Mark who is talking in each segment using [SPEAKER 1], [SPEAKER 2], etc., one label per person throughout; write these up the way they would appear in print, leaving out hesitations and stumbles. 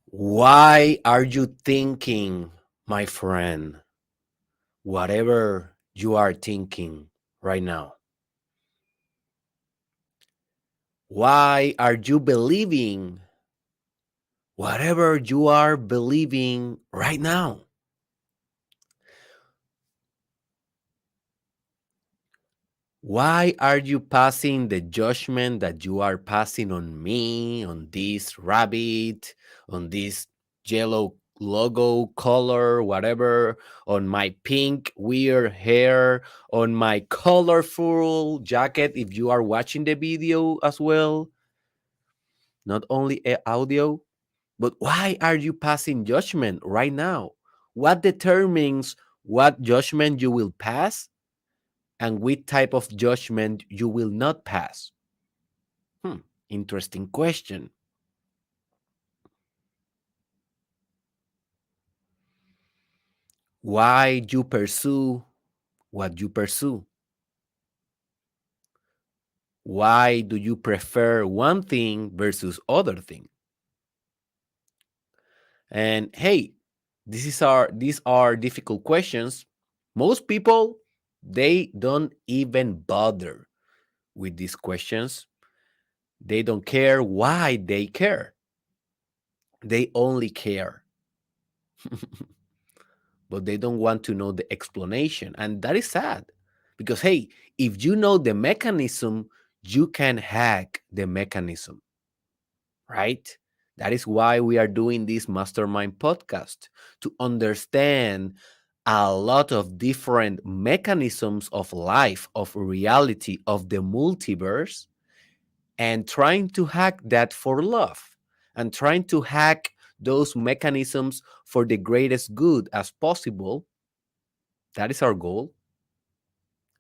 [SPEAKER 1] Why are you thinking, my friend, whatever you are thinking right now? Why are you believing whatever you are believing right now? Why are you passing the judgment that you are passing on me, on this rabbit, on this yellow logo color, whatever, on my pink weird hair, on my colorful jacket? If you are watching the video as well, not only audio, but why are you passing judgment right now? What determines what judgment you will pass and which type of judgment you will not pass? Hmm, interesting question. Why you pursue what you pursue? Why do you prefer one thing versus other thing? And hey, these are difficult questions. Most people they don't even bother with these questions. They don't care why they care. They only care. But they don't want to know the explanation. And that is sad because, hey, if you know the mechanism, you can hack the mechanism, right? That is why we are doing this mastermind podcast to understand a lot of different mechanisms of life, of reality, of the multiverse, and trying to hack that for love and trying to hack those mechanisms for the greatest good as possible. That is our goal.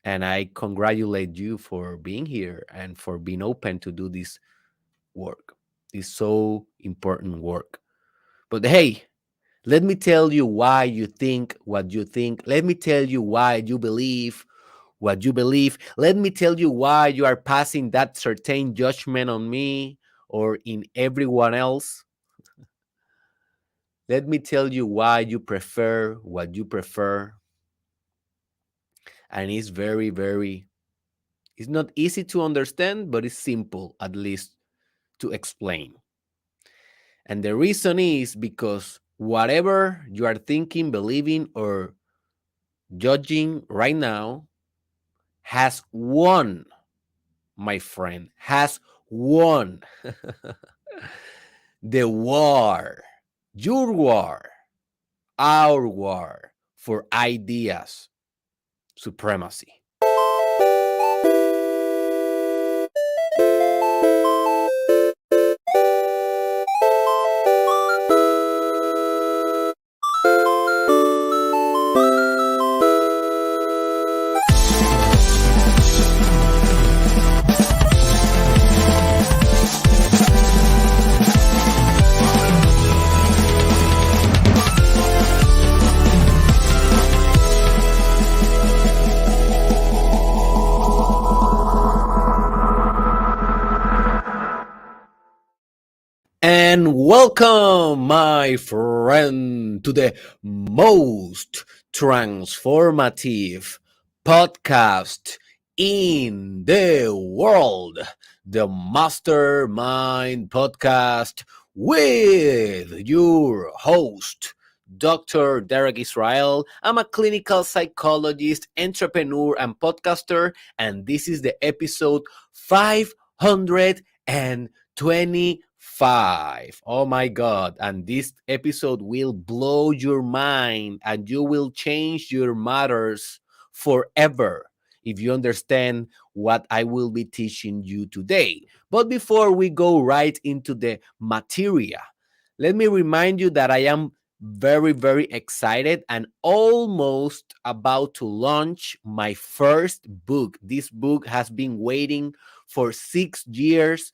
[SPEAKER 1] And I congratulate you for being here and for being open to do this work, this so important work. But hey, let me tell you why you think what you think. Let me tell you why you believe what you believe. Let me tell you why you are passing that certain judgment on me or in everyone else. Let me tell you why you prefer what you prefer. And it's it's not easy to understand, but it's simple, at least, to explain. And the reason is because whatever you are thinking, believing, or judging right now has won, my friend, has won the war, your war, our war for ideas, supremacy. And welcome, my friend, to the most transformative podcast in the world, the Mastermind Podcast with your host, Dr. Derek Israel. I'm a clinical psychologist, entrepreneur, and podcaster, and this is the episode 525. Oh my God. And this episode will blow your mind and you will change your matters forever if you understand what I will be teaching you today. But before we go right into the materia, let me remind you that I am very excited and almost about to launch my first book. This book has been waiting for 6 years.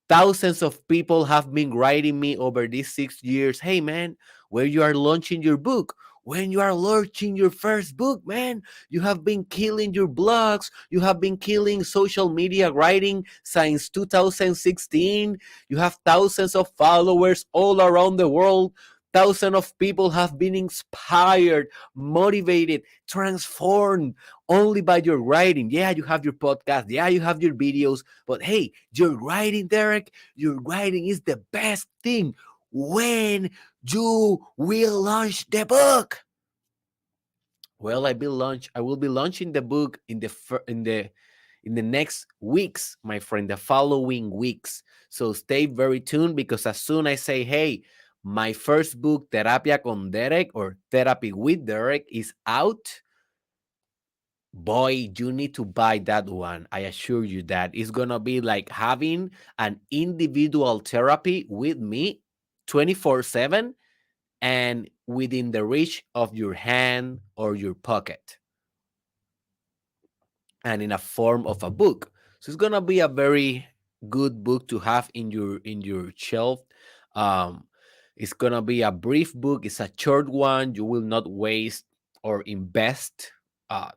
[SPEAKER 1] Thousands of people have been writing me over these 6 years. Hey man, where you are launching your book? when you are launching your first book, man. You have been killing your blogs, you have been killing social media writing since 2016. You have thousands of followers all around the world. Thousands of people have been inspired, motivated, transformed only by your writing. Yeah, you have your podcast. Yeah, you have your videos. But hey, your writing, Derek, your writing is the best thing. When you will launch the book? Well, I will be launching the book in the next weeks, my friend, the following weeks. So stay very tuned, because as soon as I say, hey, my first book, Terapia con Derek, or Therapy with Derek, is out, boy, you need to buy that one. I assure you that it's gonna be like having an individual therapy with me 24/7, and within the reach of your hand or your pocket, and in a form of a book. So it's gonna be a very good book to have in your shelf. Um, it's gonna be a brief book. It's a short one. You will not waste or invest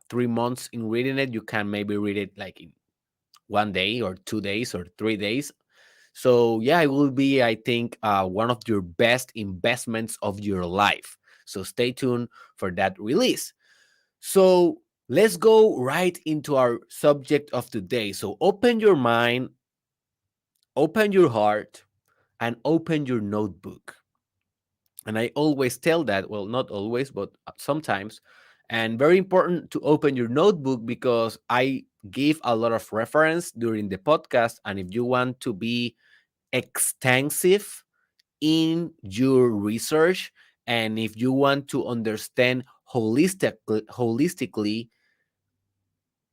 [SPEAKER 1] 3 months in reading it. You can maybe read it like in 1 day or 2 days or 3 days. So yeah, it will be, I think, one of your best investments of your life. So stay tuned for that release. So let's go right into our subject of today. So open your mind, open your heart, and open your notebook. And I always tell that, well, not always, but sometimes. And very important to open your notebook, because I give a lot of reference during the podcast. And if you want to be extensive in your research, and if you want to understand holistically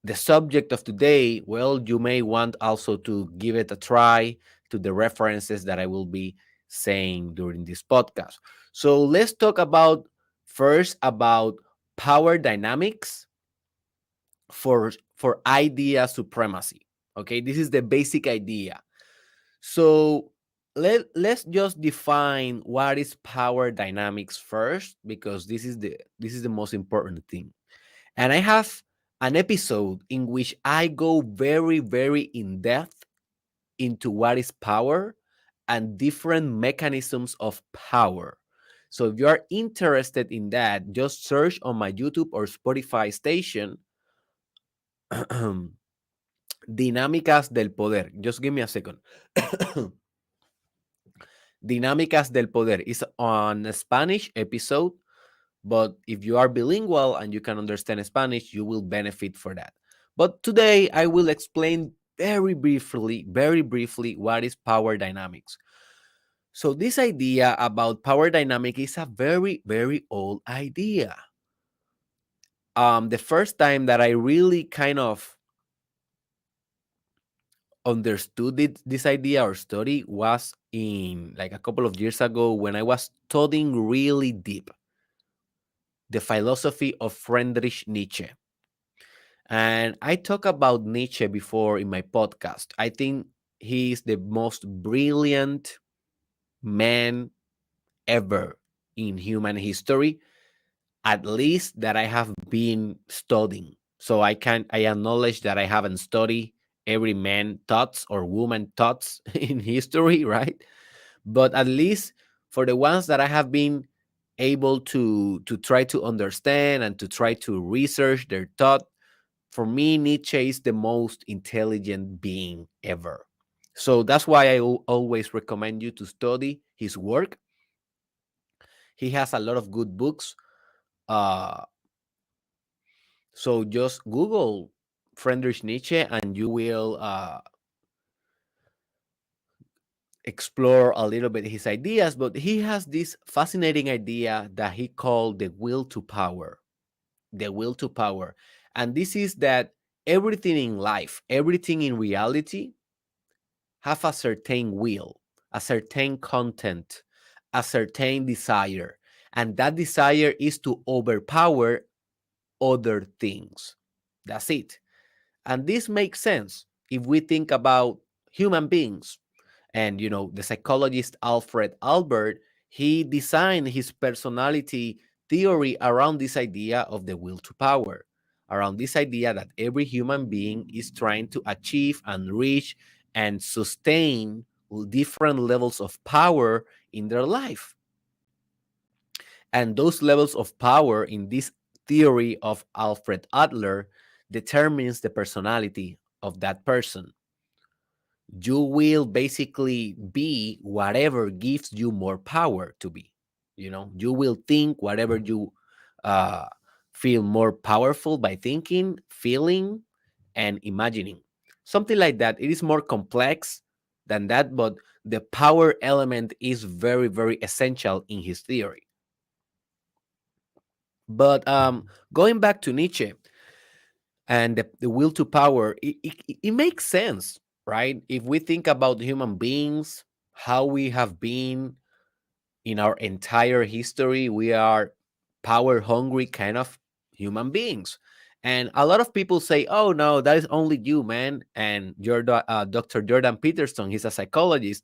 [SPEAKER 1] the subject of today, well, you may want also to give it a try to the references that I will be saying during this podcast. So let's talk about first about power dynamics for idea supremacy. Okay, this is the basic idea. So let's just define what is power dynamics first, because this is the most important thing. And I have an episode in which I go very, very in depth into what is power and different mechanisms of power. So if you are interested in that, just search on my YouTube or Spotify station Dinámicas del Poder. Just give me a second. Dinámicas del Poder is on a Spanish episode, but if you are bilingual and you can understand Spanish, you will benefit for that. But today I will explain very briefly, what is power dynamics. So this idea about power dynamic is a very, very old idea. The first time that I really kind of understood this idea or study was in like a couple of years ago, when I was studying really deep the philosophy of Friedrich Nietzsche. And I talked about Nietzsche before in my podcast. I think he is the most brilliant man ever in human history, at least that I have been studying. So I acknowledge that I haven't studied every man thoughts or woman thoughts in history, right? But at least for the ones that I have been able to try to understand and to try to research their thought, for me, Nietzsche is the most intelligent being ever. So that's why I always recommend you to study his work. He has a lot of good books. Uh, so just Google Friedrich Nietzsche and you will explore a little bit his ideas. But he has this fascinating idea that he called the will to power. The will to power. And this is that everything in life, everything in reality, have a certain will, a certain content, a certain desire. And that desire is to overpower other things. That's it. And this makes sense if we think about human beings. And, the psychologist Alfred Albert, he designed his personality theory around this idea of the will to power, around this idea that every human being is trying to achieve and reach and sustain different levels of power in their life. And those levels of power in this theory of Alfred Adler determines the personality of that person. You will basically be whatever gives you more power to be. You will think whatever you uh, feel more powerful by thinking, feeling, and imagining. Something like that. It is more complex than that, but the power element is very, very essential in his theory. But going back to Nietzsche and the will to power, it makes sense, right? If we think about human beings, how we have been in our entire history, we are power hungry kind of human beings. And a lot of people say, oh, no, that is only you, man. And Dr. Jordan Peterson, he's a psychologist,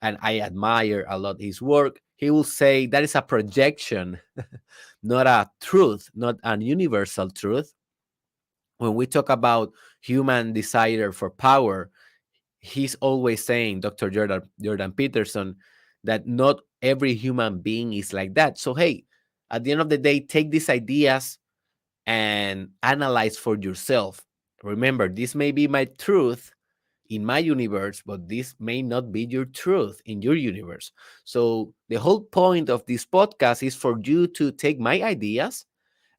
[SPEAKER 1] and I admire a lot his work. He will say that is a projection, not a truth, not an universal truth. When we talk about human desire for power, he's always saying, Dr. Jordan Peterson, that not every human being is like that. So, hey, at the end of the day, take these ideas and analyze for yourself. Remember, this may be my truth in my universe, but this may not be your truth in your universe. So, the whole point of this podcast is for you to take my ideas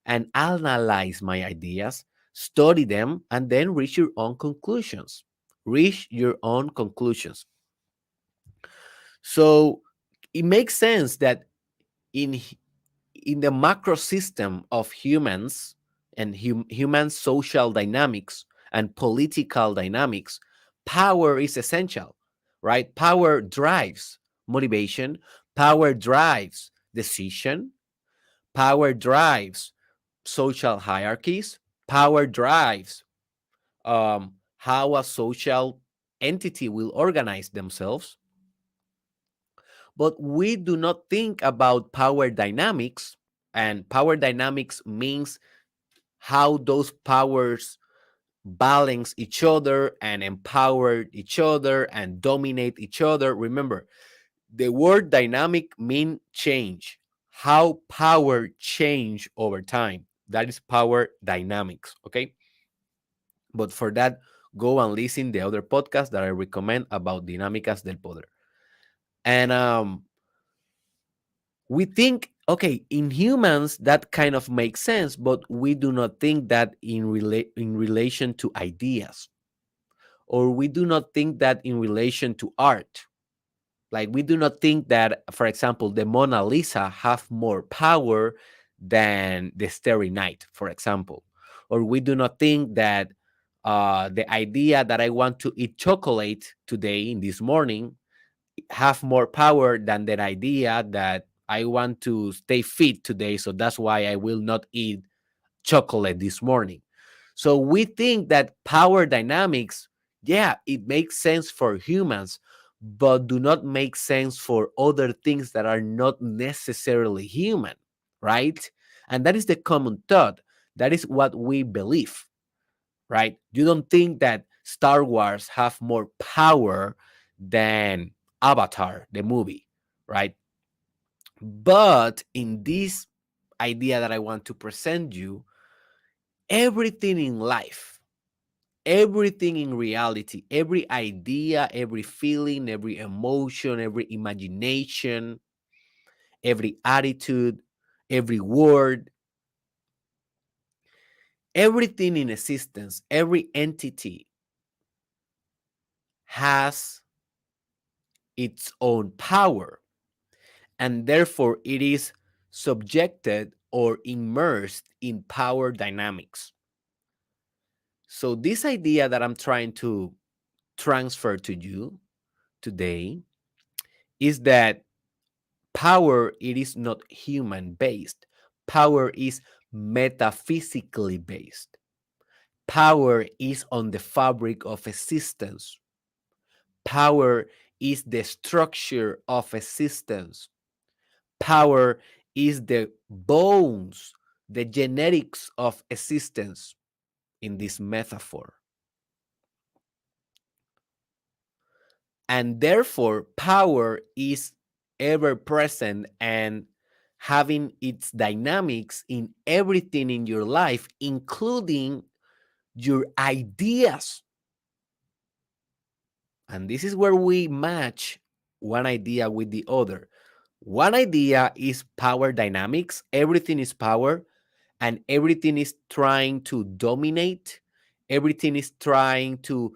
[SPEAKER 1] and analyze my ideas, study them, and then reach your own conclusions. Reach your own conclusions. So it makes sense that in in the macro system of humans and human social dynamics and political dynamics, power is essential, right? Power drives motivation, power drives decision, power drives social hierarchies, power drives how a social entity will organize themselves. But we do not think about power dynamics, and power dynamics means how those powers balance each other and empower each other and dominate each other. Remember, the word dynamic means change, how power change over time. That is power dynamics, okay? But for that, go and listen the other podcast that I recommend about dinámicas del poder. And we think, okay, in humans that kind of makes sense, but we do not think that in relation to ideas, or we do not think that in relation to art. Like, we do not think that, for example, the Mona Lisa have more power than the Starry Night, for example. Or we do not think that the idea that I want to eat chocolate today in this morning have more power than that idea that I want to stay fit today. So that's why I will not eat chocolate this morning. So we think that power dynamics, yeah, it makes sense for humans, but do not make sense for other things that are not necessarily human, right? And that is the common thought. That is what we believe, right? You don't think that Star Wars have more power than Avatar, the movie, right? But in this idea that I want to present you, everything in life, everything in reality, every idea, every feeling, every emotion, every imagination, every attitude, every word, everything in existence, every entity has its own power, and therefore it is subjected or immersed in power dynamics. So, this idea that I'm trying to transfer to you today is that power, it is not human based. Power is metaphysically based. Power is on the fabric of existence. Power is the structure of existence. Power is the bones, the genetics of existence in this metaphor. And therefore, power is ever present and having its dynamics in everything in your life, including your ideas. And this is where we match one idea with the other. One idea is power dynamics, everything is power, and everything is trying to dominate, everything is trying to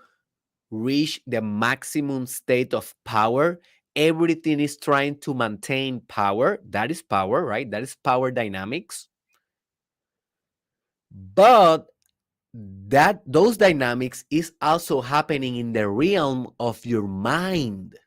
[SPEAKER 1] reach the maximum state of power. Everything is trying to maintain power. That is power, right? That is power dynamics. But that those dynamics is also happening in the realm of your mind.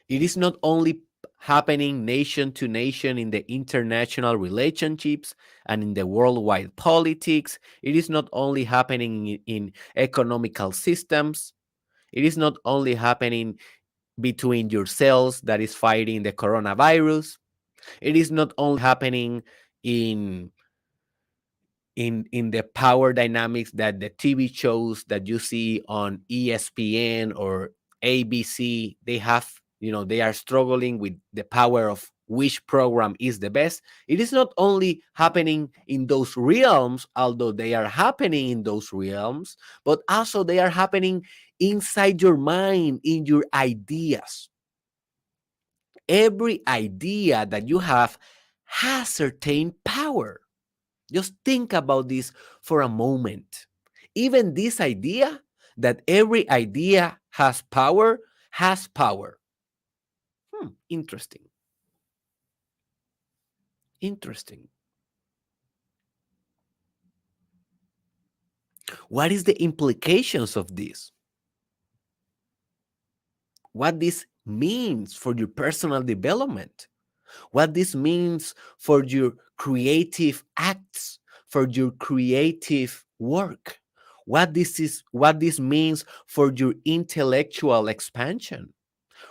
[SPEAKER 1] It is not only happening nation to nation in the international relationships and in the worldwide politics. It is not only happening in economical systems. It is not only happening between your cells that is fighting the coronavirus. It is not only happening in in the power dynamics that the TV shows that you see on ESPN or ABC, they have, they are struggling with the power of which program is the best. It is not only happening in those realms, although they are happening in those realms, but also they are happening inside your mind, in your ideas. Every idea that you have has certain power. Just think about this for a moment. Even this idea that every idea has power. Interesting. Interesting. What is the implications of this? What this means for your personal development? What this means for your creative acts, for your creative work? What this means for your intellectual expansion?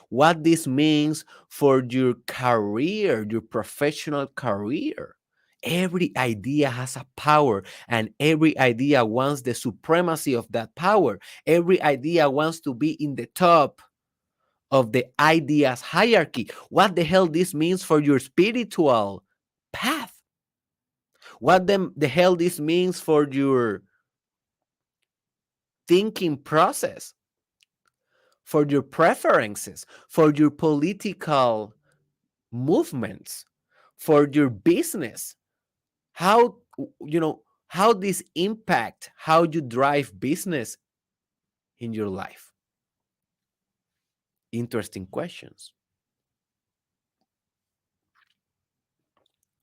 [SPEAKER 1] What this means for your career, your professional career. Every idea has a power, and every idea wants the supremacy of that power. Every idea wants to be in the top of the ideas hierarchy. What the hell this means for your spiritual path? What the hell this means for your thinking process, for your preferences, for your political movements, for your business? How, how this impact how you drive business in your life? Interesting questions.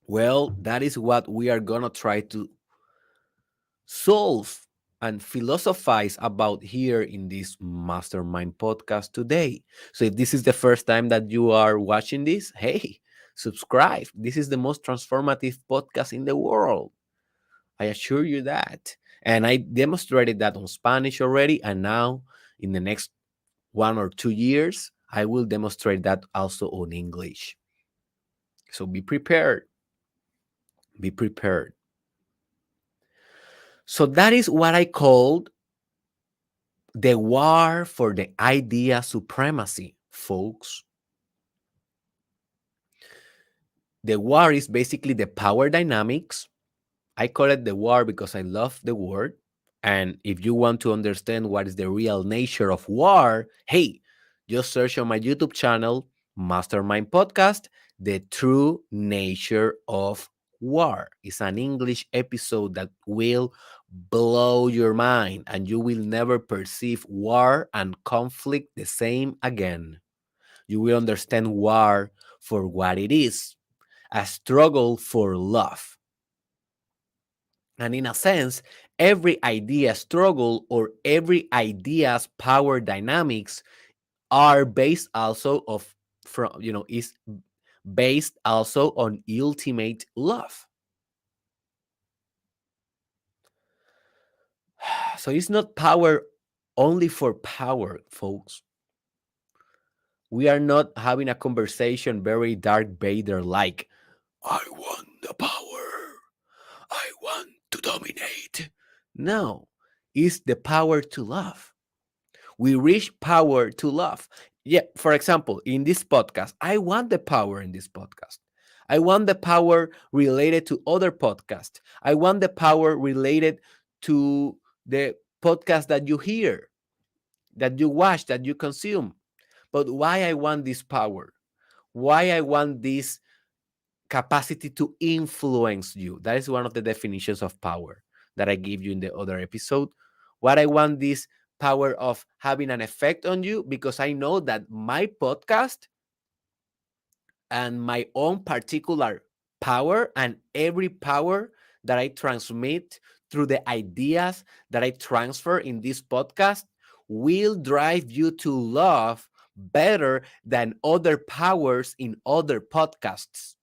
[SPEAKER 1] Well, that is what we are gonna try to solve and philosophize about here in this mastermind podcast today. So if this is the first time that you are watching this, hey, subscribe. This is the most transformative podcast in the world. I assure you that. And I demonstrated that on Spanish already. And now, in the next 1 or 2 years, I will demonstrate that also on English. So be prepared. Be prepared. So that is what I called the war for the idea supremacy, folks. The war is basically the power dynamics. I call it the war because I love the word. And if you want to understand what is the real nature of war, hey, just search on my YouTube channel, Mastermind Podcast, The True Nature of War. It's an English episode that will blow your mind, and you will never perceive war and conflict the same again. You will understand war for what it is, a struggle for love. And in a sense, every idea struggle or every idea's power dynamics are based also of from is based also on ultimate love. So it's not power only for power, folks. We are not having a conversation very Darth Vader like, I want the power. I want to dominate. No, it's the power to love. We reach power to love. Yeah, for example, in this podcast, I want the power in this podcast. I want the power related to other podcasts. I want the power related to the podcast that you hear, that you watch, that you consume. But why I want this power? Why I want this capacity to influence you? That is one of the definitions of power that I give you in the other episode. What I want this power of having an effect on you, because I know that my podcast and my own particular power and every power that I transmit through the ideas that I transfer in this podcast will drive you to love better than other powers in other podcasts.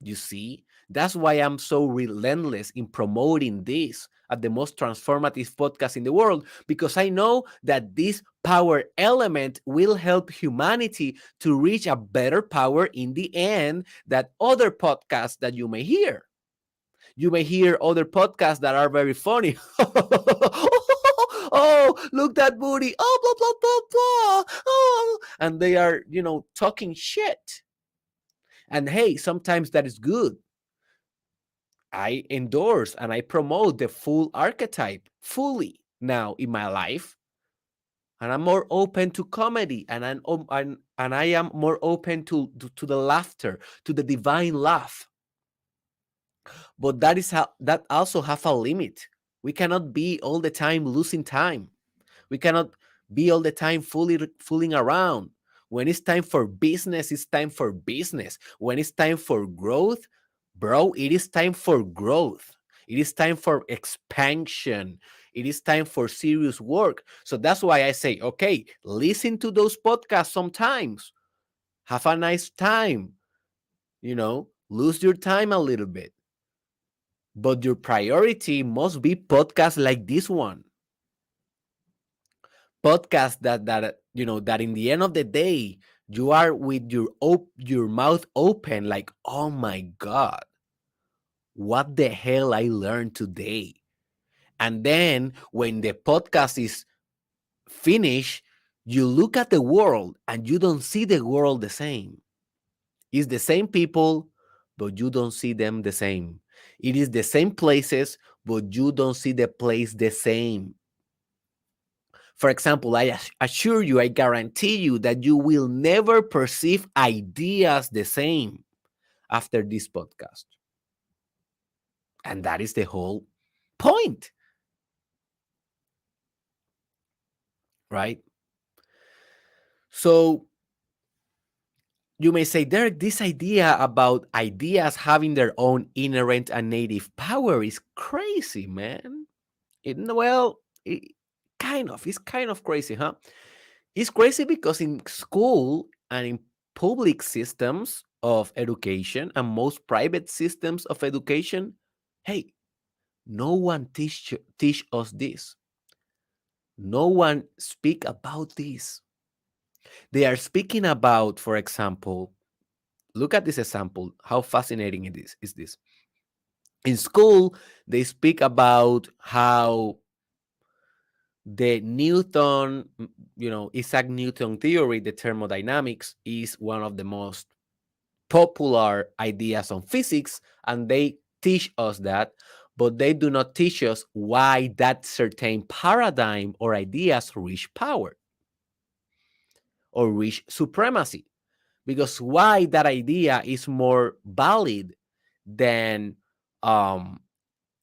[SPEAKER 1] You see, that's why I'm so relentless in promoting this at the most transformative podcast in the world, because I know that this power element will help humanity to reach a better power in the end than other podcasts that you may hear. You may hear other podcasts that are very funny. Oh, look that booty. Oh, blah, blah, blah, blah. Oh, and they are, talking shit. And hey, sometimes that is good. I endorse and I promote the full archetype fully now in my life. And I'm more open to comedy, and I am more open to the laughter, to the divine laugh. But that also have a limit. We cannot be all the time losing time. We cannot be all the time fooling around. When it's time for business, it's time for business. When it's time for growth, bro, it is time for growth. It is time for expansion. It is time for serious work. So that's why I say, okay, listen to those podcasts sometimes. Have a nice time, lose your time a little bit. But your priority must be podcasts like this one. Podcast that in the end of the day you are with your mouth open like, oh my god, what the hell I learned today. And then when the podcast is finished, you look at the world and you don't see the world the same. It's the same people, but you don't see them the same. It is the same places, but you don't see the place the same. For example, I assure you, I guarantee you that you will never perceive ideas the same after this podcast. And that is the whole point, right? So you may say, Derek, this idea about ideas having their own inherent and native power is crazy, man. Well, it's kind of crazy, huh? It's crazy because in school and in public systems of education and most private systems of education, hey, no one teach us this. No one speak about this. They are speaking about, for example, look at this example. How fascinating it is this? In school, they speak about how the Newton, Isaac Newton theory, the thermodynamics, is one of the most popular ideas on physics, and they teach us that, but they do not teach us why that certain paradigm or ideas reach power or reach supremacy. Because why that idea is more valid than um,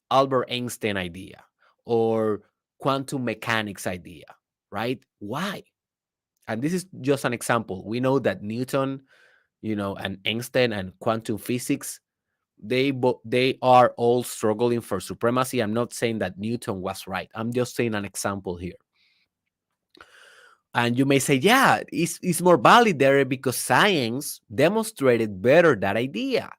[SPEAKER 1] Albert Einstein idea or quantum mechanics idea, right? Why? And this is just an example. We know that Newton, and Einstein and quantum physics, they are all struggling for supremacy. I'm not saying that Newton was right. I'm just saying an example here. And you may say, yeah, it's more valid there because science demonstrated better that idea.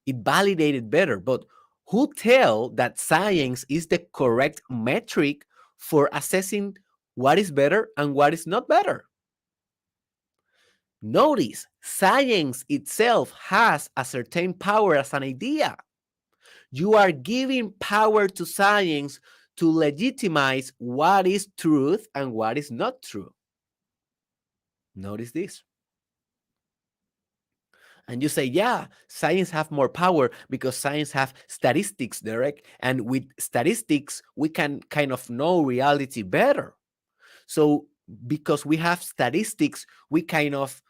[SPEAKER 1] It validated better. But who tell that science is the correct metric for assessing what is better and what is not better? Notice, science itself has a certain power as an idea. You are giving power to science to legitimize what is truth and what is not true. Notice this. And you say, yeah, science have more power because science have statistics, Derek. And with statistics, we can kind of know reality better. So because we have statistics, we kind of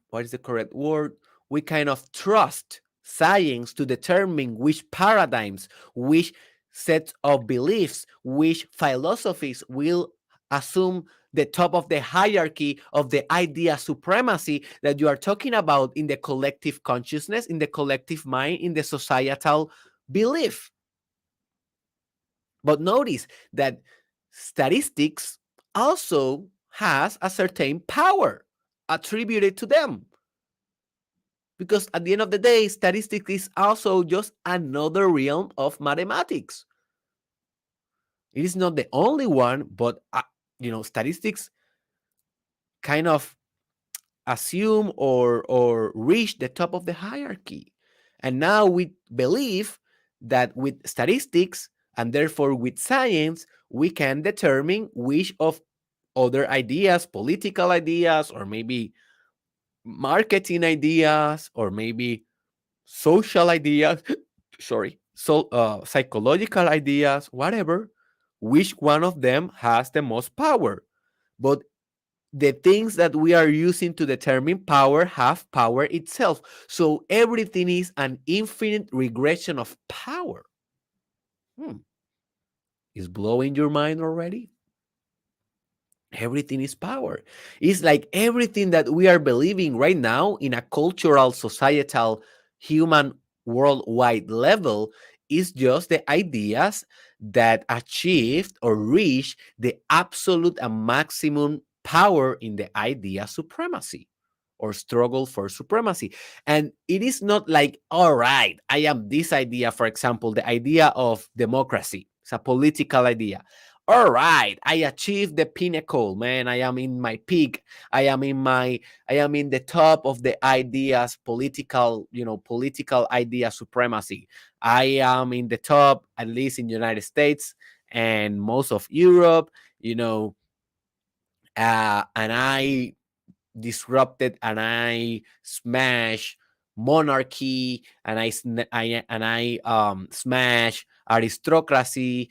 [SPEAKER 1] what is the correct word? We kind of trust science to determine which paradigms, which sets of beliefs, which philosophies will assume the top of the hierarchy of the idea supremacy that you are talking about in the collective consciousness, in the collective mind, in the societal belief. But notice that statistics also has a certain power attributed to them. Because at the end of the day, statistics is also just another realm of mathematics. It is not the only one, but statistics kind of assume or reach the top of the hierarchy. And now we believe that with statistics and therefore with science, we can determine which of other ideas, political ideas, or maybe marketing ideas, or maybe social ideas, sorry, so psychological ideas, whatever, which one of them has the most power. But the things that we are using to determine power have power itself. So everything is an infinite regression of power. Hmm. Is blowing your mind already? Everything is power. It's like everything that we are believing right now in a cultural, societal, human, worldwide level is just the ideas that achieved or reached the absolute and maximum power in the idea supremacy or struggle for supremacy. And it is not like, all right, I am this idea, for example, the idea of democracy. It's a political idea. All right, I achieved the pinnacle, man. I am in my peak. I am in the top of the ideas, political idea supremacy. I am in the top, at least in the United States and most of Europe, and I disrupted and I smash monarchy and I smash aristocracy.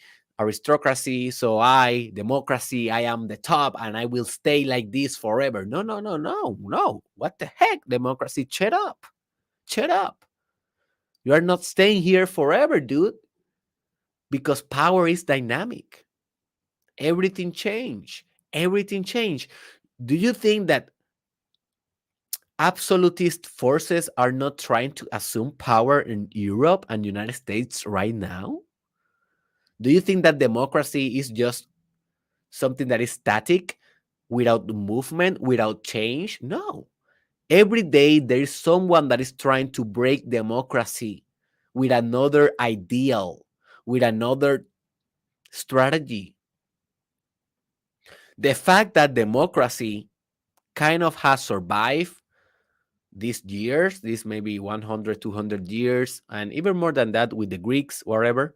[SPEAKER 1] So I democracy, I am the top and I will stay like this forever. No, no, no, no, no. What the heck, democracy? Shut up. Shut up. You are not staying here forever, dude, because power is dynamic. Everything change. Everything change. Do you think that absolutist forces are not trying to assume power in Europe and United States right now? Do you think that democracy is just something that is static without movement, without change? No. Every day there is someone that is trying to break democracy with another ideal, with another strategy. The fact that democracy kind of has survived these years, these maybe 100, 200 years, and even more than that with the Greeks, wherever.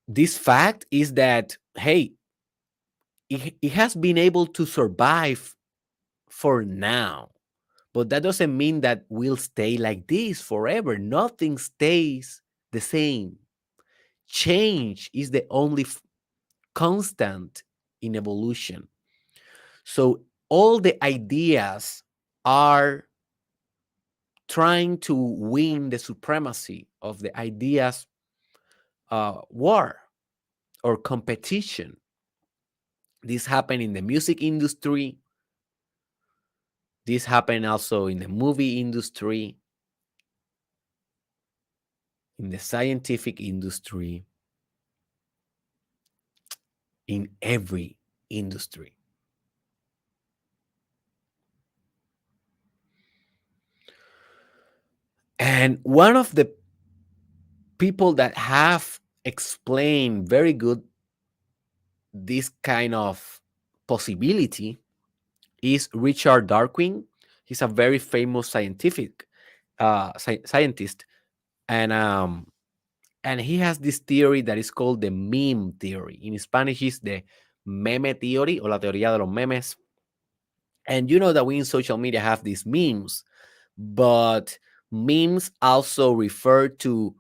[SPEAKER 1] This fact is that, hey, it has been able to survive for now, but that doesn't mean that we'll stay like this forever. Nothing stays the same. Change is the only constant in evolution. So all the ideas are trying to win the supremacy of the ideas war or competition. This happened in the music industry. This happened also in the movie industry, in the scientific industry, in every industry. And one of the people that have explained very good this kind of possibility is Richard Darwin. He's a very famous scientist, and he has this theory that is called the meme theory. In Spanish, is the meme theory or la teoría de los memes. And you know that we in social media have these memes, but memes also refer to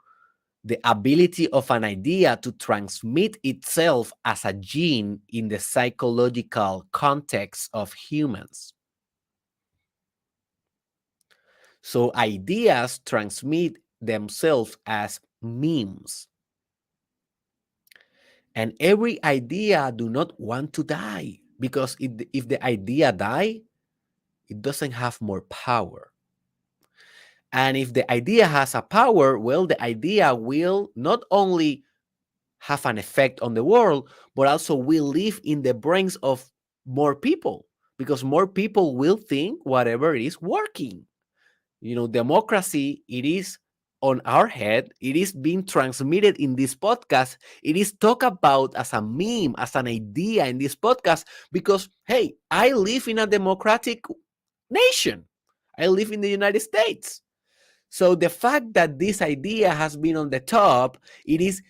[SPEAKER 1] the ability of an idea to transmit itself as a gene in the psychological context of humans. So ideas transmit themselves as memes. And every idea do not want to die, because if the idea die, it doesn't have more power. And if the idea has a power, well, the idea will not only have an effect on the world, but also will live in the brains of more people, because more people will think whatever is working. Democracy, it is on our head. It is being transmitted in this podcast. It is talked about as a meme, as an idea in this podcast, because, hey, I live in a democratic nation. I live in the United States. So the fact that this idea has been on the top, it is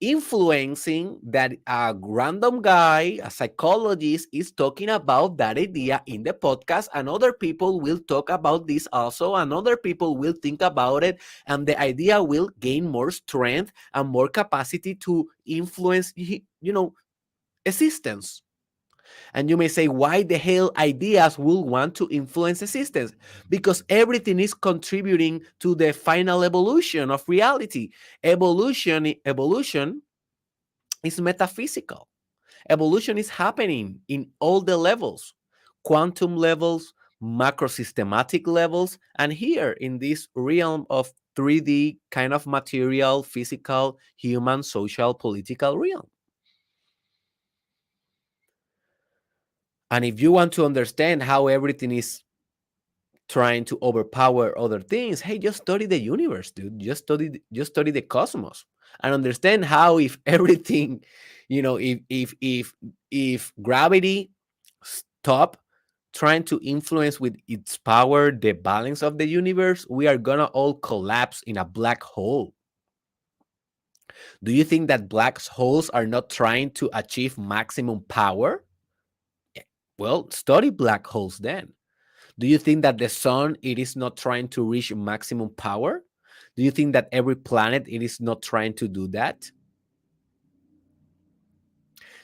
[SPEAKER 1] influencing that a random guy, a psychologist, is talking about that idea in the podcast, and other people will talk about this also, and other people will think about it, and the idea will gain more strength and more capacity to influence, existence. And you may say, why the hell ideas will want to influence existence? Because everything is contributing to the final evolution of reality. Evolution is metaphysical. Evolution is happening in all the levels, quantum levels, macro systematic levels, and here in this realm of 3D kind of material, physical, human, social, political realm. And if you want to understand how everything is trying to overpower other things, hey, just study the universe, dude. Just study the cosmos, and understand how, if everything, if gravity stop trying to influence with its power the balance of the universe, we are gonna all collapse in a black hole. Do you think that black holes are not trying to achieve maximum power? Well, study black holes then. Do you think that the sun, it is not trying to reach maximum power? Do you think that every planet, it is not trying to do that?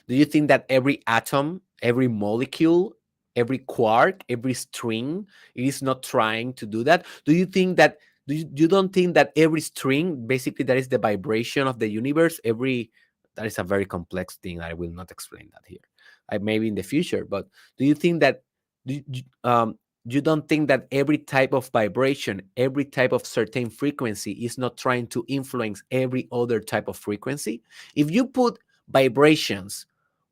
[SPEAKER 1] Do you think that every atom, every molecule, every quark, every string, it is not trying to do that? Do you think that you don't think that every string, basically that is the vibration of the universe, that is a very complex thing. I will not explain that here. Maybe in the future, but do you think that you don't think that every type of vibration, every type of certain frequency is not trying to influence every other type of frequency? If you put vibrations,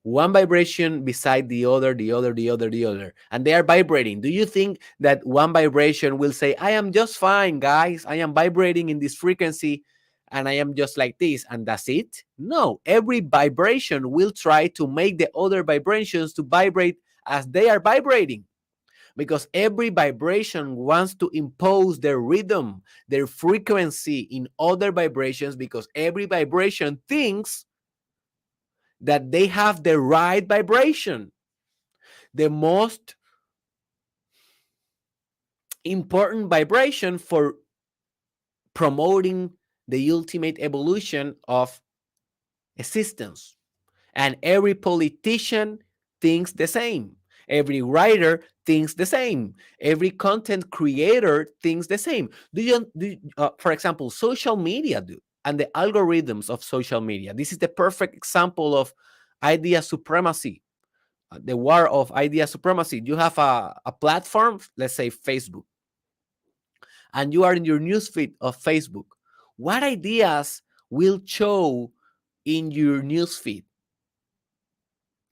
[SPEAKER 1] one vibration beside the other, and they are vibrating, do you think that one vibration will say, I am just fine, guys, I am vibrating in this frequency, and I am just like this, and that's it? No, every vibration will try to make the other vibrations to vibrate as they are vibrating, because every vibration wants to impose their rhythm, their frequency in other vibrations, because every vibration thinks that they have the right vibration. The most important vibration for promoting the ultimate evolution of existence. And every politician thinks the same. Every writer thinks the same. Every content creator thinks the same. For example, social media, and the algorithms of social media. This is the perfect example of idea supremacy, the war of idea supremacy. You have a platform, let's say Facebook, and you are in your newsfeed of Facebook. What ideas will show in your newsfeed?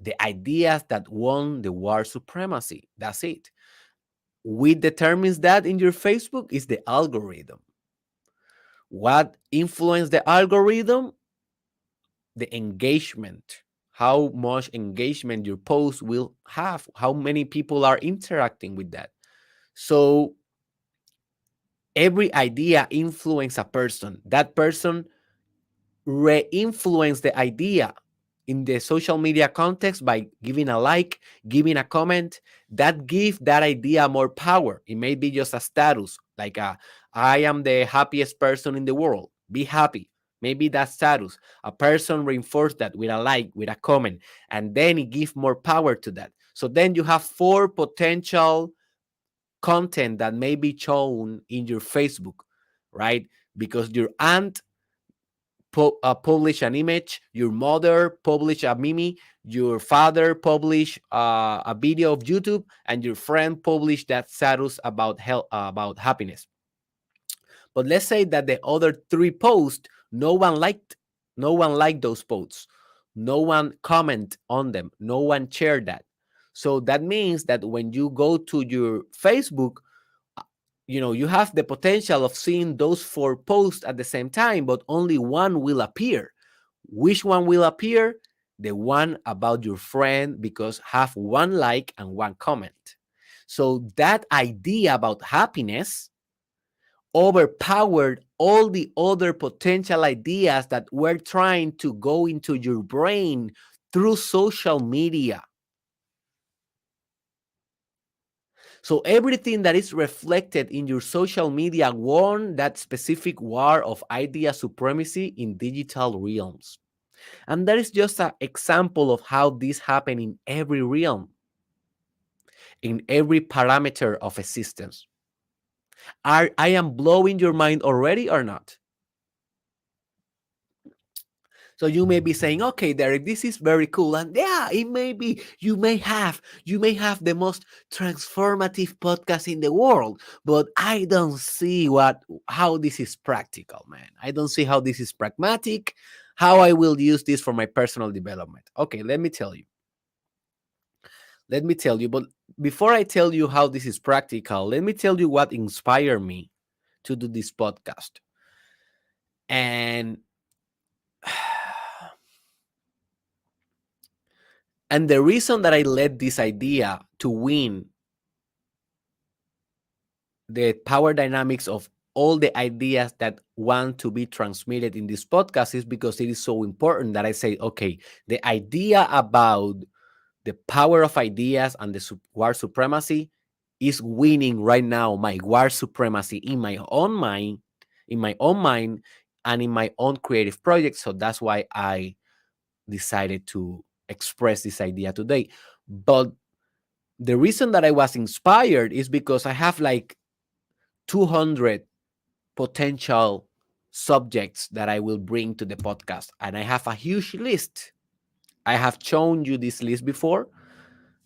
[SPEAKER 1] The ideas that won the war supremacy. That's it. What determines that in your Facebook is the algorithm. What influenced the algorithm? The engagement, how much engagement your post will have, how many people are interacting with that. So every idea influence a person. That person re-influence the idea in the social media context by giving a like, giving a comment. That give that idea more power. It may be just a status, like I am the happiest person in the world. Be happy. Maybe that status. A person reinforce that with a like, with a comment, and then it gives more power to that. So then you have four potential content that may be shown in your Facebook, right? Because your aunt publish an image, your mother publish a meme, your father publish a video of YouTube, and your friend publish that status about health, about happiness. But let's say that the other three posts, no one liked those posts, no one comment on them, no one shared that. So that means that when you go to your Facebook, you have the potential of seeing those four posts at the same time, but only one will appear. Which one will appear? The one about your friend, because have one like and one comment. So that idea about happiness overpowered all the other potential ideas that were trying to go into your brain through social media. So everything that is reflected in your social media won that specific war of idea supremacy in digital realms. And that is just an example of how this happened in every realm, in every parameter of existence. I am blowing your mind already or not? So you may be saying, okay, Derek, this is very cool. And yeah, it may be, you may have the most transformative podcast in the world, but I don't see how this is practical, man. I don't see how this is pragmatic, how I will use this for my personal development. Okay, let me tell you. Let me tell you, but before I tell you how this is practical, let me tell you what inspired me to do this podcast. And and the reason that I led this idea to win the power dynamics of all the ideas that want to be transmitted in this podcast is because it is so important that I say, okay, the idea about the power of ideas and the war supremacy is winning right now my war supremacy in my own mind, and in my own creative project. So that's why I decided to express this idea today. But the reason that I was inspired is because I have like 200 potential subjects that I will bring to the podcast, and I have a huge list. I have shown you this list before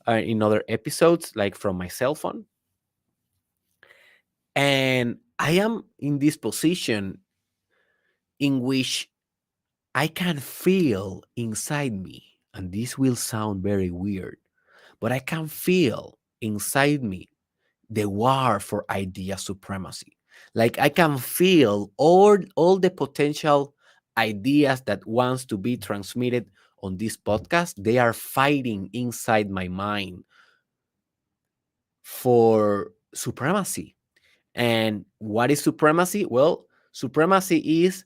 [SPEAKER 1] in other episodes, like from my cell phone. And I am in this position in which I can feel inside me, and this will sound very weird, but I can feel inside me the war for idea supremacy. Like I can feel all the potential ideas that wants to be transmitted on this podcast. They are fighting inside my mind for supremacy. And what is supremacy? Well, supremacy is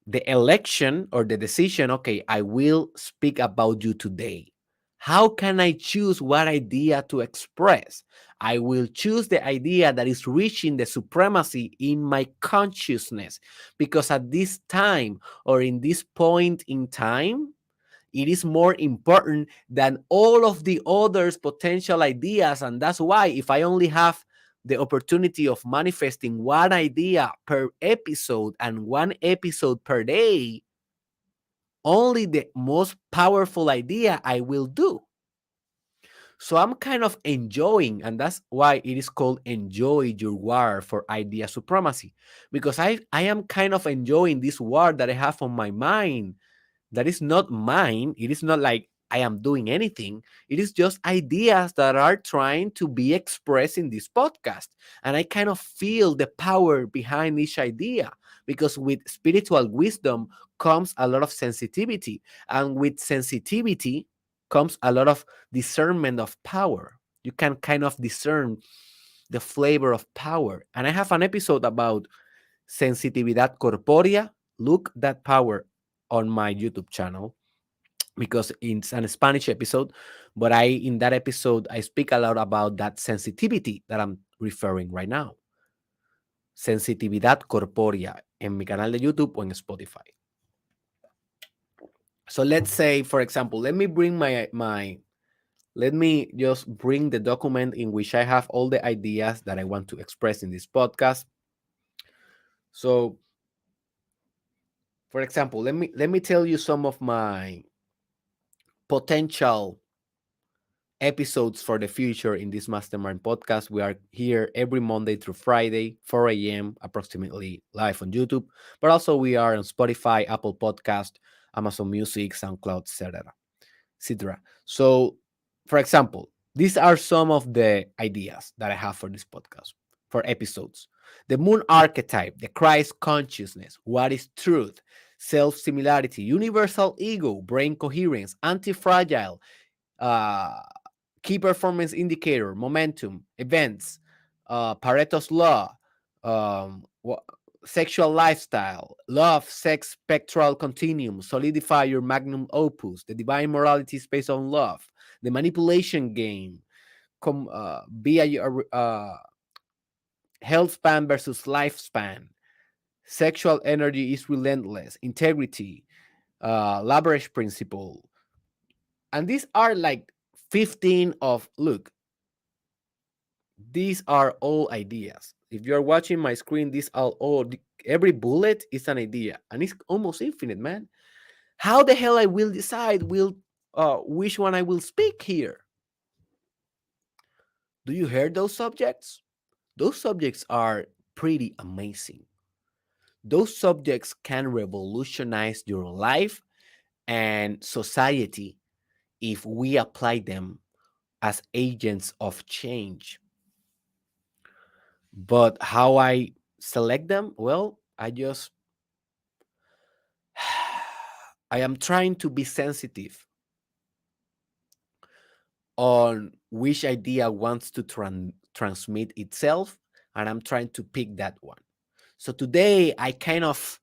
[SPEAKER 1] the election or the decision, okay, I will speak about you today. How can I choose what idea to express? I will choose the idea that is reaching the supremacy in my consciousness, because at this time or in this point in time, it is more important than all of the others potential ideas. And that's why if I only have the opportunity of manifesting one idea per episode and one episode per day, only the most powerful idea I will do. So I'm kind of enjoying, and that's why it is called Enjoy Your War for Idea Supremacy, because I am kind of enjoying this war that I have on my mind that is not mine. It is not like I am doing anything. It is just ideas that are trying to be expressed in this podcast. And I kind of feel the power behind each idea, because with spiritual wisdom comes a lot of sensitivity. And with sensitivity comes a lot of discernment of power. You can kind of discern the flavor of power. And I have an episode about sensitividad corpórea. Look that power on my YouTube channel because it's an Spanish episode. But in that episode, I speak a lot about that sensitivity that I'm referring right now. Sensitividad corpórea en mi canal de YouTube o en Spotify. So let's say, for example, let me bring let me just bring the document in which I have all the ideas that I want to express in this podcast. So, for example, let me tell you some of my potential episodes for the future in this Mastermind podcast. We are here every Monday through Friday, 4 a.m. approximately live on YouTube, but also we are on Spotify, Apple Podcast, Amazon Music, SoundCloud, etc. So, for example, these are some of the ideas that I have for this podcast, for episodes. The moon archetype, the Christ consciousness, what is truth, self similarity, universal ego, brain coherence, anti fragile, uh, key performance indicator, momentum, events, Pareto's law, um, sexual lifestyle, love, sex, spectral continuum, solidify your magnum opus, the divine morality space on love, the manipulation game, be health span versus lifespan, sexual energy is relentless, integrity, Labarge principle, and these are like 15 of look. These are all ideas. If you're watching my screen, these are all, every bullet is an idea, and it's almost infinite, man. How the hell I will decide which one I will speak here? Do you hear those subjects? Those subjects are pretty amazing. Those subjects can revolutionize your life and society if we apply them as agents of change. But how I select them? Well, I am trying to be sensitive on which idea wants to transmit itself, and I'm trying to pick that one. So today I kind of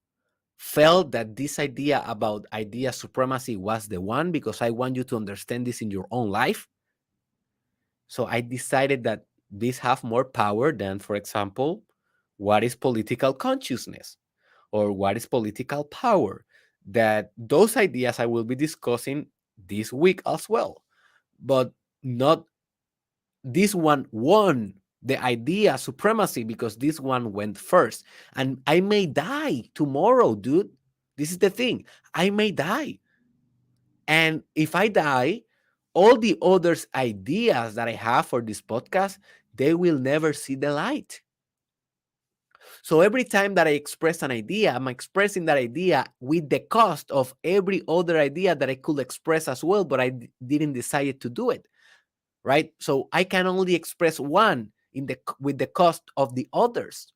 [SPEAKER 1] felt that this idea about idea supremacy was the one because I want you to understand this in your own life. So I decided that these have more power than, for example, what is political consciousness or what is political power. That those ideas I will be discussing this week as well. But not this one won the idea supremacy because this one went first. And I may die tomorrow, dude. This is the thing. I may die. And if I die, all the others ideas that I have for this podcast, they will never see the light. So every time that I express an idea, I'm expressing that idea with the cost of every other idea that I could express as well, but I didn't decide to do it, right? So I can only express one with the cost of the others,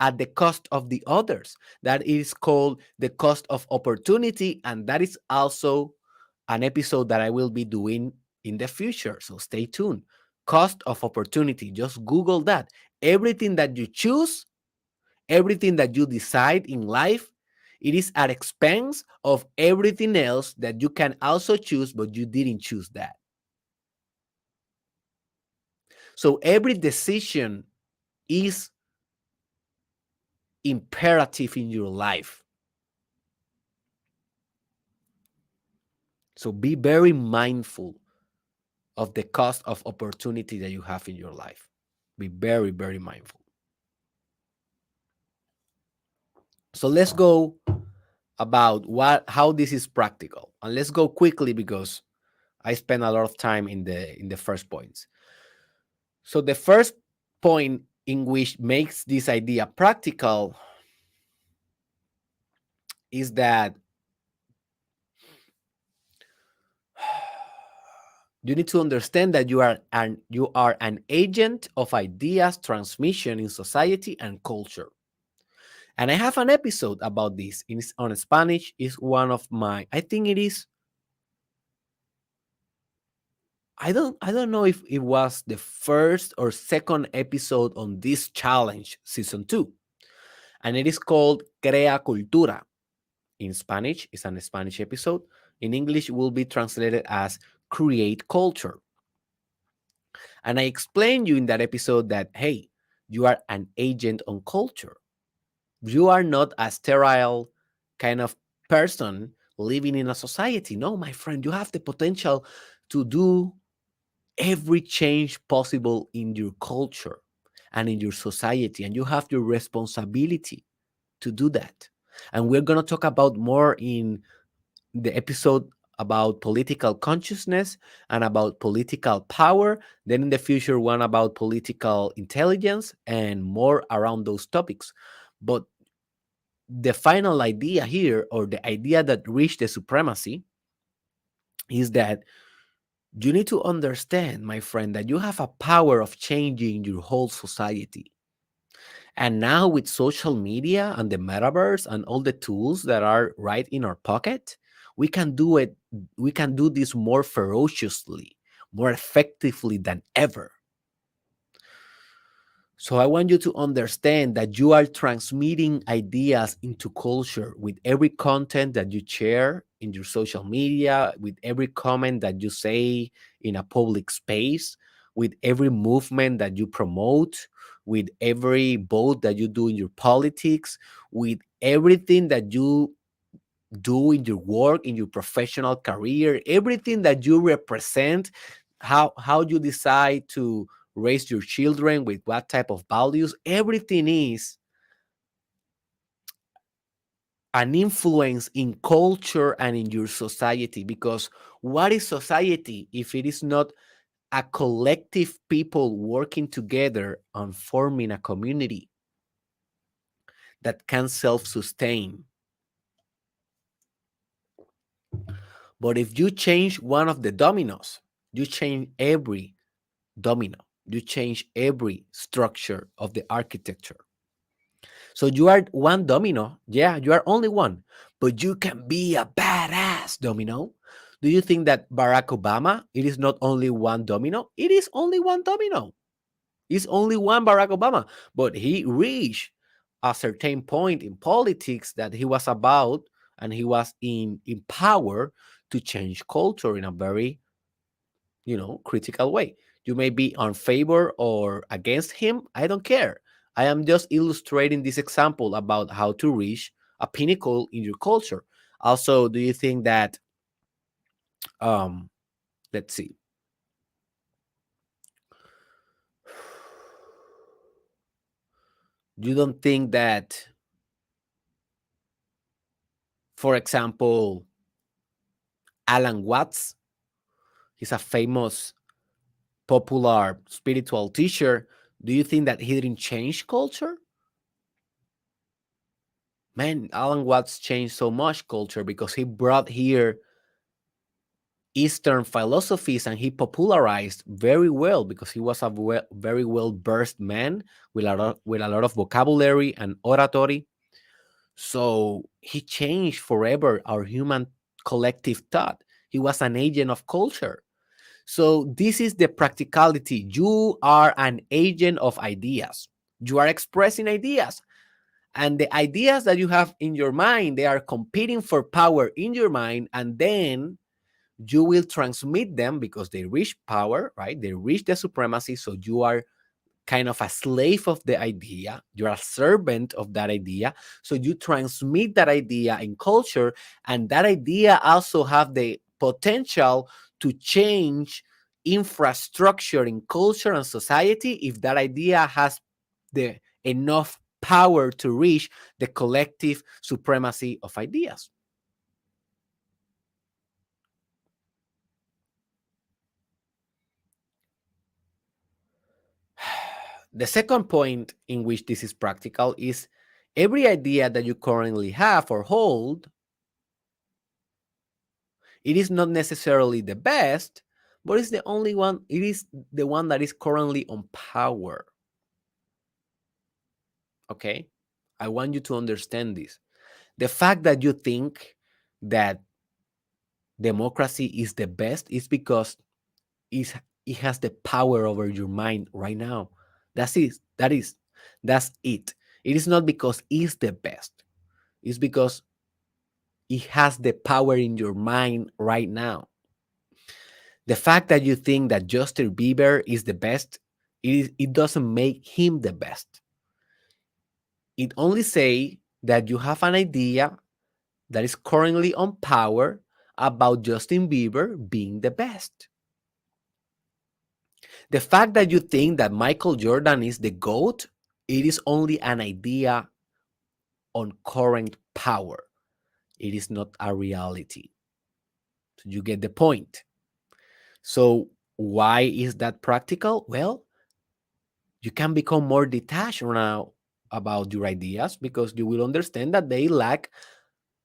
[SPEAKER 1] at the cost of the others. That is called the cost of opportunity, and that is also an episode that I will be doing in the future. So stay tuned. Cost of opportunity. Just Google that. Everything that you choose, everything that you decide in life, it is at expense of everything else that you can also choose, but you didn't choose that. So every decision is imperative in your life. So be very mindful of the cost of opportunity that you have in your life. Be very, very mindful. So let's go about how this is practical. And let's go quickly because I spent a lot of time in the first points. So the first point in which makes this idea practical is that you need to understand that you are an agent of ideas transmission in society and culture. And I have an episode about this on Spanish. Is one of my, I think it is, I don't know if it was the first or second episode on this challenge season 2, and it is called Crea Cultura. In Spanish, it's an Spanish episode. In English, it will be translated as Create Culture. And I explained you in that episode that, hey, you are an agent on culture. You are not a sterile kind of person living in a society. No, my friend, you have the potential to do every change possible in your culture and in your society. And you have your responsibility to do that. And we're going to talk about more in the episode about political consciousness and about political power. Then in the future, one about political intelligence and more around those topics. But the final idea here, or the idea that reached the supremacy, is that you need to understand, my friend, that you have a power of changing your whole society. And now with social media and the metaverse and all the tools that are right in our pocket, we can do it. We can do this more ferociously, more effectively than ever. So I want you to understand that you are transmitting ideas into culture with every content that you share in your social media, with every comment that you say in a public space, with every movement that you promote, with every vote that you do in your politics, with everything that you do in your work, in your professional career, everything that you represent, how you decide to raise your children, with what type of values, everything is an influence in culture and in your society. Because what is society if it is not a collective people working together on forming a community that can self-sustain? But if you change one of the dominoes, you change every domino. You change every structure of the architecture. So you are one domino. Yeah, you are only one, but you can be a badass domino. Do you think that Barack Obama, it is not only one domino? It is only one domino. It's only one Barack Obama, but he reached a certain point in politics that he was about, and he was in power to change culture in a very, critical way. You may be on favor or against him. I don't care. I am just illustrating this example about how to reach a pinnacle in your culture. Also, do you think that, um, let's see, you don't think that, for example, Alan Watts, he's a famous, popular spiritual teacher. Do you think that he didn't change culture? Man, Alan Watts changed so much culture because he brought here Eastern philosophies, and he popularized very well because he was a very well versed man with a lot of vocabulary and oratory. So he changed forever our human collective thought. He was an agent of culture. So this is the practicality. You are an agent of ideas. You are expressing ideas. And the ideas that you have in your mind, they are competing for power in your mind. And then you will transmit them because they reach power, right? They reach the supremacy. So you are kind of a slave of the idea. You're a servant of that idea. So you transmit that idea in culture, and that idea also have the potential to change infrastructure in culture and society if that idea has the enough power to reach the collective supremacy of ideas. The second point in which this is practical is every idea that you currently have or hold, it is not necessarily the best, but it's the only one, it is the one that is currently on power. Okay? I want you to understand this. The fact that you think that democracy is the best is because it's, it has the power over your mind right now. That's it. That's it. It is not because it's the best. It's because it has the power in your mind right now. The fact that you think that Justin Bieber is the best, it doesn't make him the best. It only say that you have an idea that is currently on power about Justin Bieber being the best. The fact that you think that Michael Jordan is the GOAT, it is only an idea on current power. It is not a reality. So you get the point. So why is that practical? Well, you can become more detached now about your ideas because you will understand that they lack,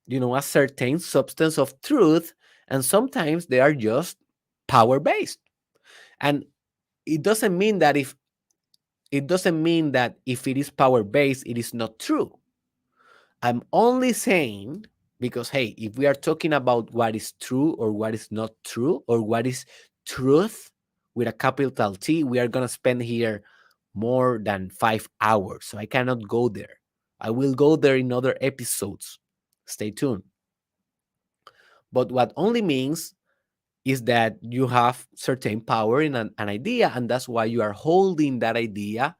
[SPEAKER 1] a certain substance of truth, and sometimes they are just power based. And it doesn't mean that if it is power based, it is not true. I'm only saying because, hey, if we are talking about what is true or what is not true or what is truth with a capital T, we are going to spend here more than 5 hours. So I cannot go there. I will go there in other episodes. Stay tuned. But what only means is that you have certain power in an idea, and that's why you are holding that idea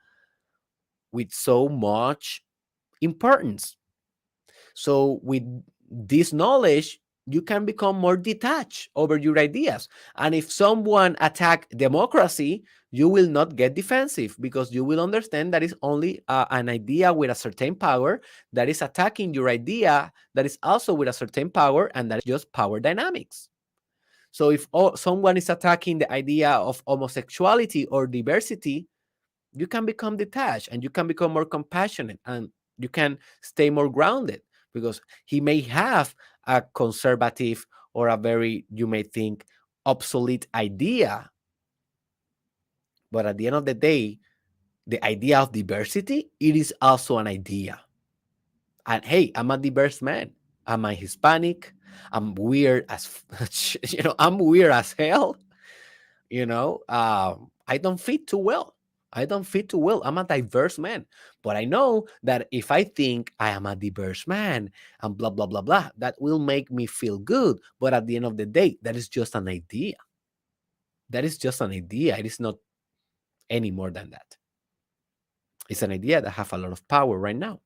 [SPEAKER 1] with so much importance. So with this knowledge, you can become more detached over your ideas. And if someone attack democracy, you will not get defensive because you will understand that is only an idea with a certain power that is attacking your idea that is also with a certain power, and that is just power dynamics. So if someone is attacking the idea of homosexuality or diversity, you can become detached and you can become more compassionate and you can stay more grounded because he may have a conservative or a very, you may think, obsolete idea. But at the end of the day, the idea of diversity, it is also an idea. And hey, I'm a diverse man. I'm a Hispanic. I'm weird as, I'm weird as hell. I don't fit too well. I'm a diverse man. But I know that if I think I am a diverse man and blah, blah, blah, blah, that will make me feel good. But at the end of the day, that is just an idea. That is just an idea. It is not any more than that. It's an idea that have a lot of power right now.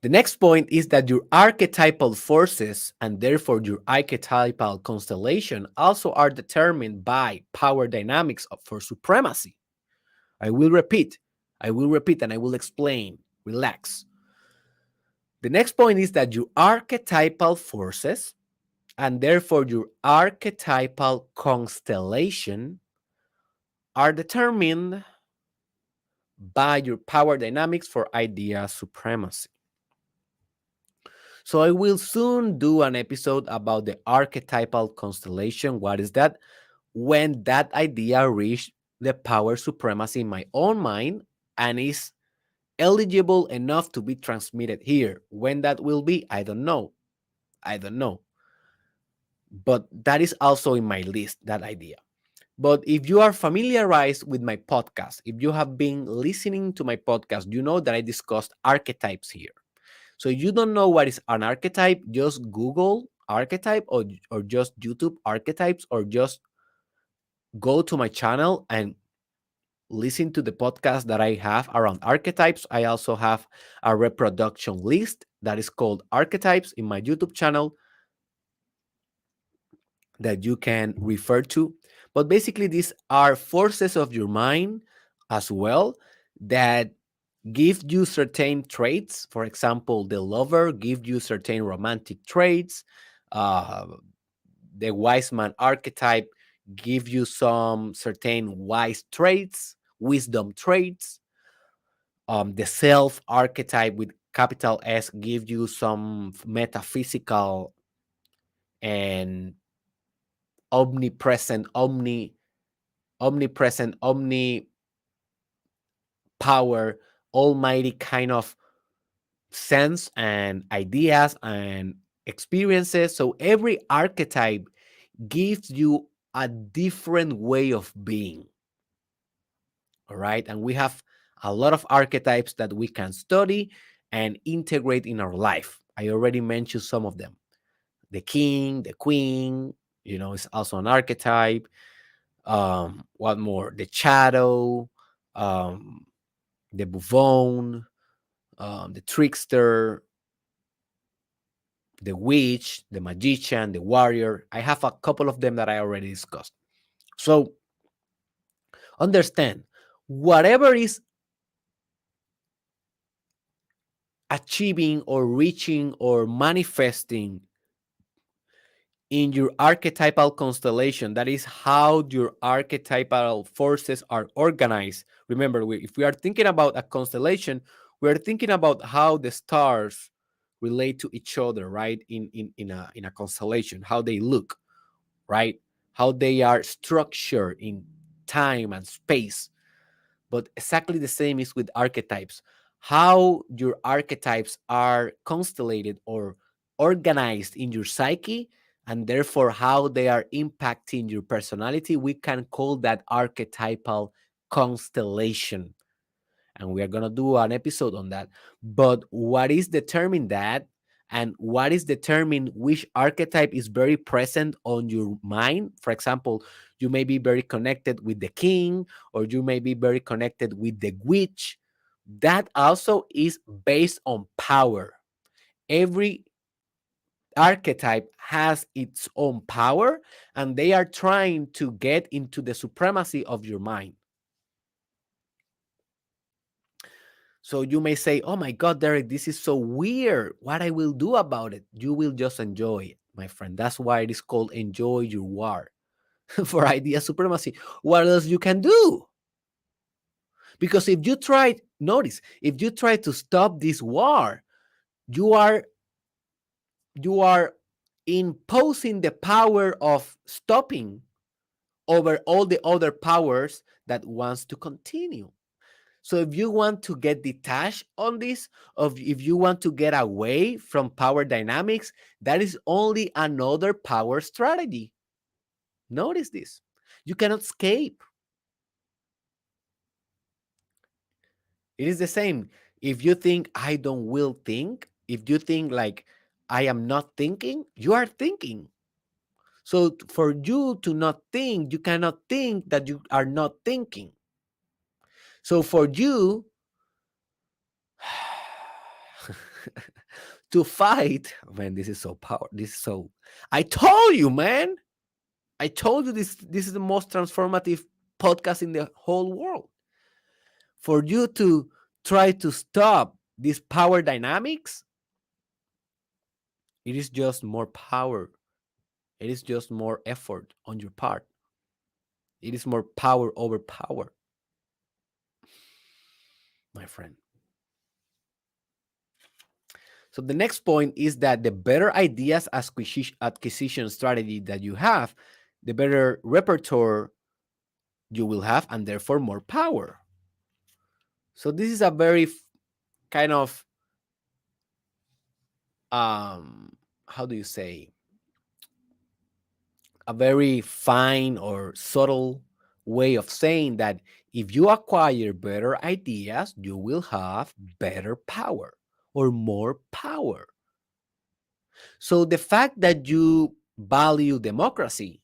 [SPEAKER 1] The next point is that your archetypal forces and therefore your archetypal constellation also are determined by power dynamics for supremacy. I will repeat, and I will explain. Relax. The next point is that your archetypal forces and therefore your archetypal constellation are determined by your power dynamics for idea supremacy. So I will soon do an episode about the archetypal constellation. What is that? When that idea reached the power supremacy in my own mind and is eligible enough to be transmitted here. When that will be, I don't know. But that is also in my list, that idea. But if you are familiarized with my podcast, if you have been listening to my podcast, you know that I discussed archetypes here. So if you don't know what is an archetype, just Google archetype or just YouTube archetypes or just go to my channel and listen to the podcast that I have around archetypes. I also have a reproduction list that is called Archetypes in my YouTube channel that you can refer to. But basically, these are forces of your mind as well that give you certain traits. For example, the lover gives you certain romantic traits. Uh, the wise man archetype give you some certain wise traits, wisdom traits. The self archetype with capital S give you some metaphysical and omnipresent, omni power almighty kind of sense and ideas and experiences. So every archetype gives you a different way of being. All right. And we have a lot of archetypes that we can study and integrate in our life. I already mentioned some of them. The king, the queen, is also an archetype. What more? The shadow, um, the buffoon, the trickster, the witch, the magician, the warrior. I have a couple of them that I already discussed. So understand, whatever is achieving or reaching or manifesting in your archetypal constellation, that is how your archetypal forces are organized. Remember, if we are thinking about a constellation, we are thinking about how the stars relate to each other, right? In a constellation, how they look, right? How they are structured in time and space. But exactly the same is with archetypes. How your archetypes are constellated or organized in your psyche, and therefore how they are impacting your personality, we can call that archetypal constellation. And we are going to do an episode on that. But what is determining that, and what is determining which archetype is very present on your mind? For example, you may be very connected with the king, or you may be very connected with the witch. That also is based on power. Every archetype has its own power, and they are trying to get into the supremacy of your mind. So you may say, oh my God, Derek, this is so weird. What I will do about it? You will just enjoy it, my friend. That's why it is called enjoy your war for idea supremacy. What else you can do? Because if you try, notice, if you try to stop this war, you are you are imposing the power of stopping over all the other powers that wants to continue. So if you want to get detached on this, if you want to get away from power dynamics, that is only another power strategy. Notice this. You cannot escape. It is the same. If you think I don't will think, if you think like I am not thinking, you are thinking. So for you to not think, you cannot think that you are not thinking. So for you to fight, man, this is so power. This is so. I told you, man. I told you this. This is the most transformative podcast in the whole world. For you to try to stop these power dynamics, it is just more power. It is just more effort on your part. It is more power over power, my friend. So the next point is that the better ideas acquisition strategy that you have, the better repertoire you will have, and therefore more power. So this is a very kind of how do you say, a very fine or subtle way of saying that if you acquire better ideas, you will have better power or more power. So the fact that you value democracy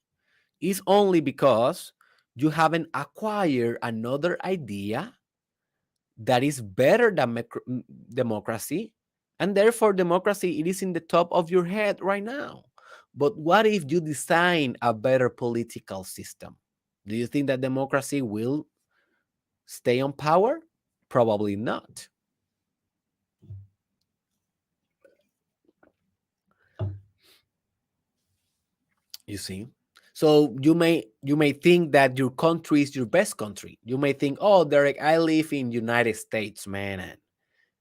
[SPEAKER 1] is only because you haven't acquired another idea that is better than democracy, and therefore democracy, it is in the top of your head right now. But what if you design a better political system? Do you think that democracy will stay on power? Probably not. You see, so you may think that your country is your best country. You may think, oh, Derek, I live in United States, man, and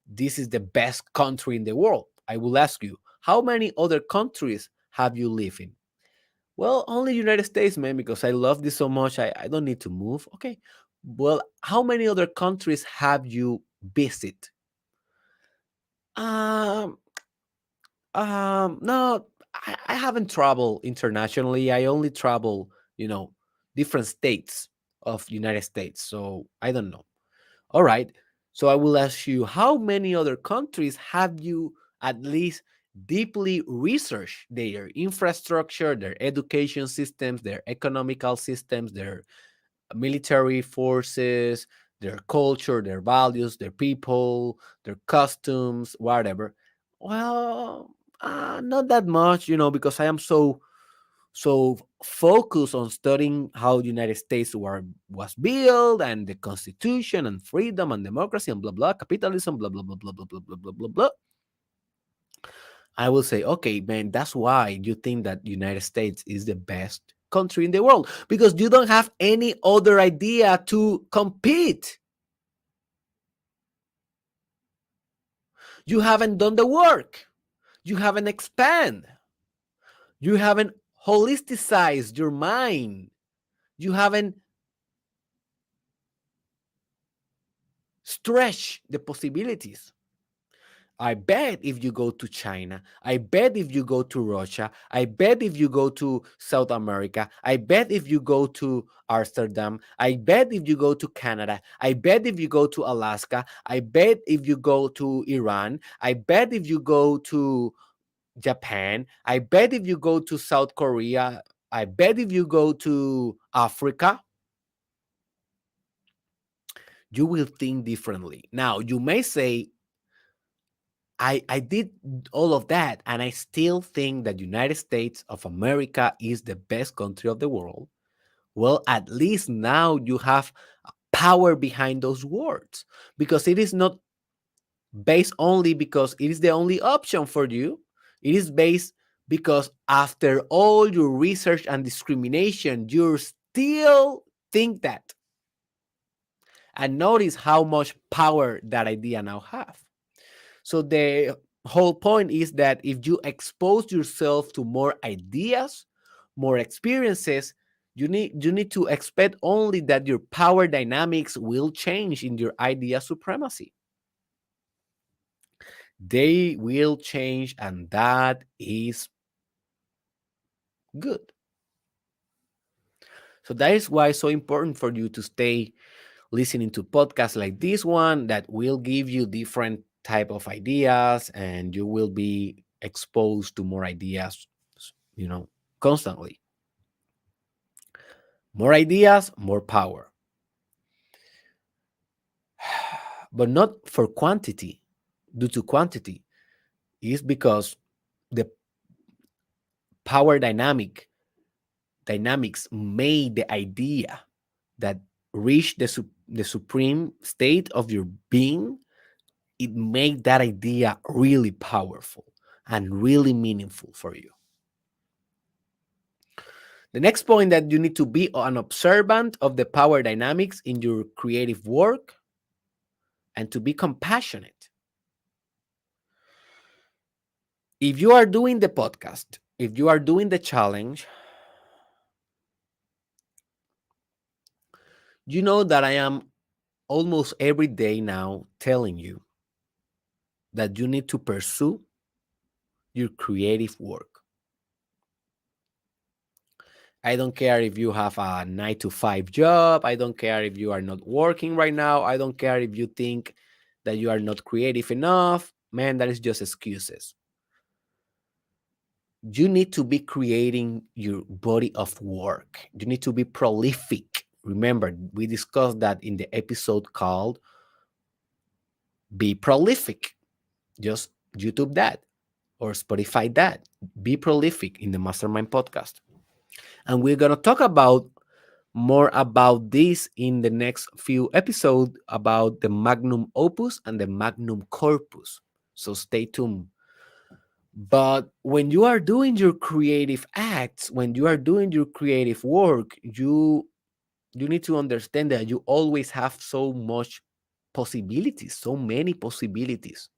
[SPEAKER 1] this is the best country in the world. I will ask you, how many other countries have you lived in? Well, only United States, man, because I love this so much. I don't need to move. Okay. Well, how many other countries have you visit? Um, no, I haven't traveled internationally. I only travel, different states of United States. So I don't know. All right. So I will ask you, how many other countries have you at least deeply researched their infrastructure, their education systems, their economical systems, their military forces, their culture, their values, their people, their customs, whatever? Well, not that much, because I am so focused on studying how the United States was built and the Constitution and freedom and democracy and blah blah capitalism blah blah blah blah blah blah blah blah blah blah. I will say, okay, man, that's why you think that United States is the best country in the world, because you don't have any other idea to compete. You haven't done the work. You haven't expand. You haven't holisticized your mind. You haven't stretched the possibilities. I bet if you go to China, I bet if you go to Russia, I bet if you go to South America, I bet if you go to Amsterdam, I bet if you go to Canada, I bet if you go to Alaska, I bet if you go to Iran, I bet if you go to Japan, I bet if you go to South Korea, I bet if you go to Africa, you will think differently. Now, you may say, I did all of that, and I still think that United States of America is the best country of the world. Well, at least now you have power behind those words, because it is not based only because it is the only option for you. It is based because after all your research and discrimination, you still think that. And notice how much power that idea now have. So the whole point is that if you expose yourself to more ideas, more experiences, you need to expect only that your power dynamics will change in your idea supremacy. They will change, and that is good. So that is why it's so important for you to stay listening to podcasts like this one that will give you different type of ideas, and you will be exposed to more ideas, you know constantly. More ideas, more power. But not for quantity, due to quantity. Is because the power dynamics made the idea that reached the supreme state of your being. It made that idea really powerful and really meaningful for you. The next point, that you need to be an observant of the power dynamics in your creative work and to be compassionate. If you are doing the podcast, if you are doing the challenge, you know that I am almost every day now telling you that you need to pursue your creative work. I don't care if you have a 9 to 5 job. I don't care if you are not working right now. I don't care if you think that you are not creative enough. Man, that is just excuses. You need to be creating your body of work. You need to be prolific. Remember, we discussed that in the episode called Be Prolific. Just YouTube that or Spotify that. Be prolific in the Mastermind podcast. And we're going to talk about more about this in the next few episodes about the magnum opus and the magnum corpus. So stay tuned. But when you are doing your creative acts, when you are doing your creative work, you need to understand that you always have so much possibilities, so many possibilities.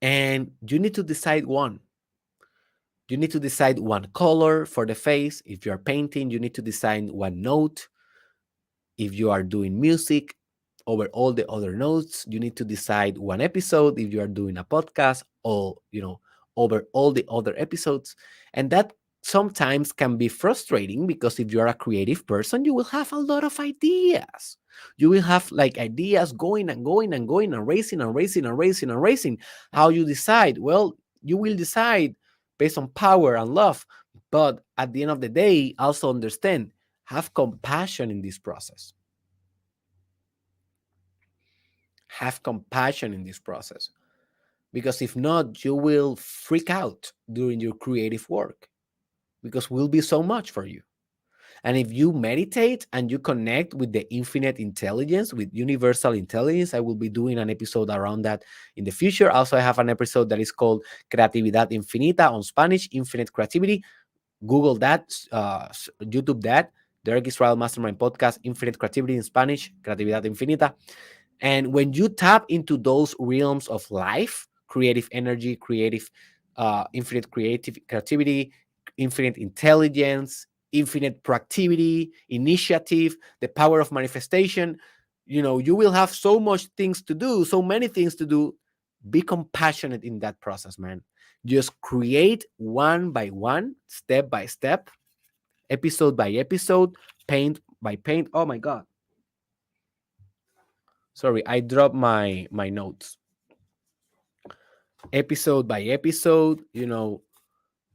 [SPEAKER 1] And you need to decide one. You need to decide one color for the face. If you are painting, you need to decide one note. If you are doing music, over all the other notes. You need to decide one episode if you are doing a podcast, or over all the other episodes. And that sometimes can be frustrating, because if you are a creative person, you will have a lot of ideas. You will have like ideas going and going and going and racing and racing and racing and racing. How you decide? Well, you will decide based on power and love. But at the end of the day, also understand, have compassion in this process. Have compassion in this process. Because if not, you will freak out during your creative work, because will be so much for you. And if you meditate and you connect with the infinite intelligence, with universal intelligence, I will be doing an episode around that in the future. Also, I have an episode that is called Creatividad Infinita on Spanish, Infinite Creativity. Google that, YouTube that, Derek Israel Mastermind Podcast, Infinite Creativity in Spanish, Creatividad Infinita. And when you tap into those realms of life, creative energy, infinite creativity, infinite intelligence, infinite proactivity, initiative, the power of manifestation, you will have so much things to do, so many things to do. Be compassionate in that process, man. Just create one by one, step by step, episode by episode, paint by paint. Oh my God. Sorry, I dropped my notes. Episode by episode,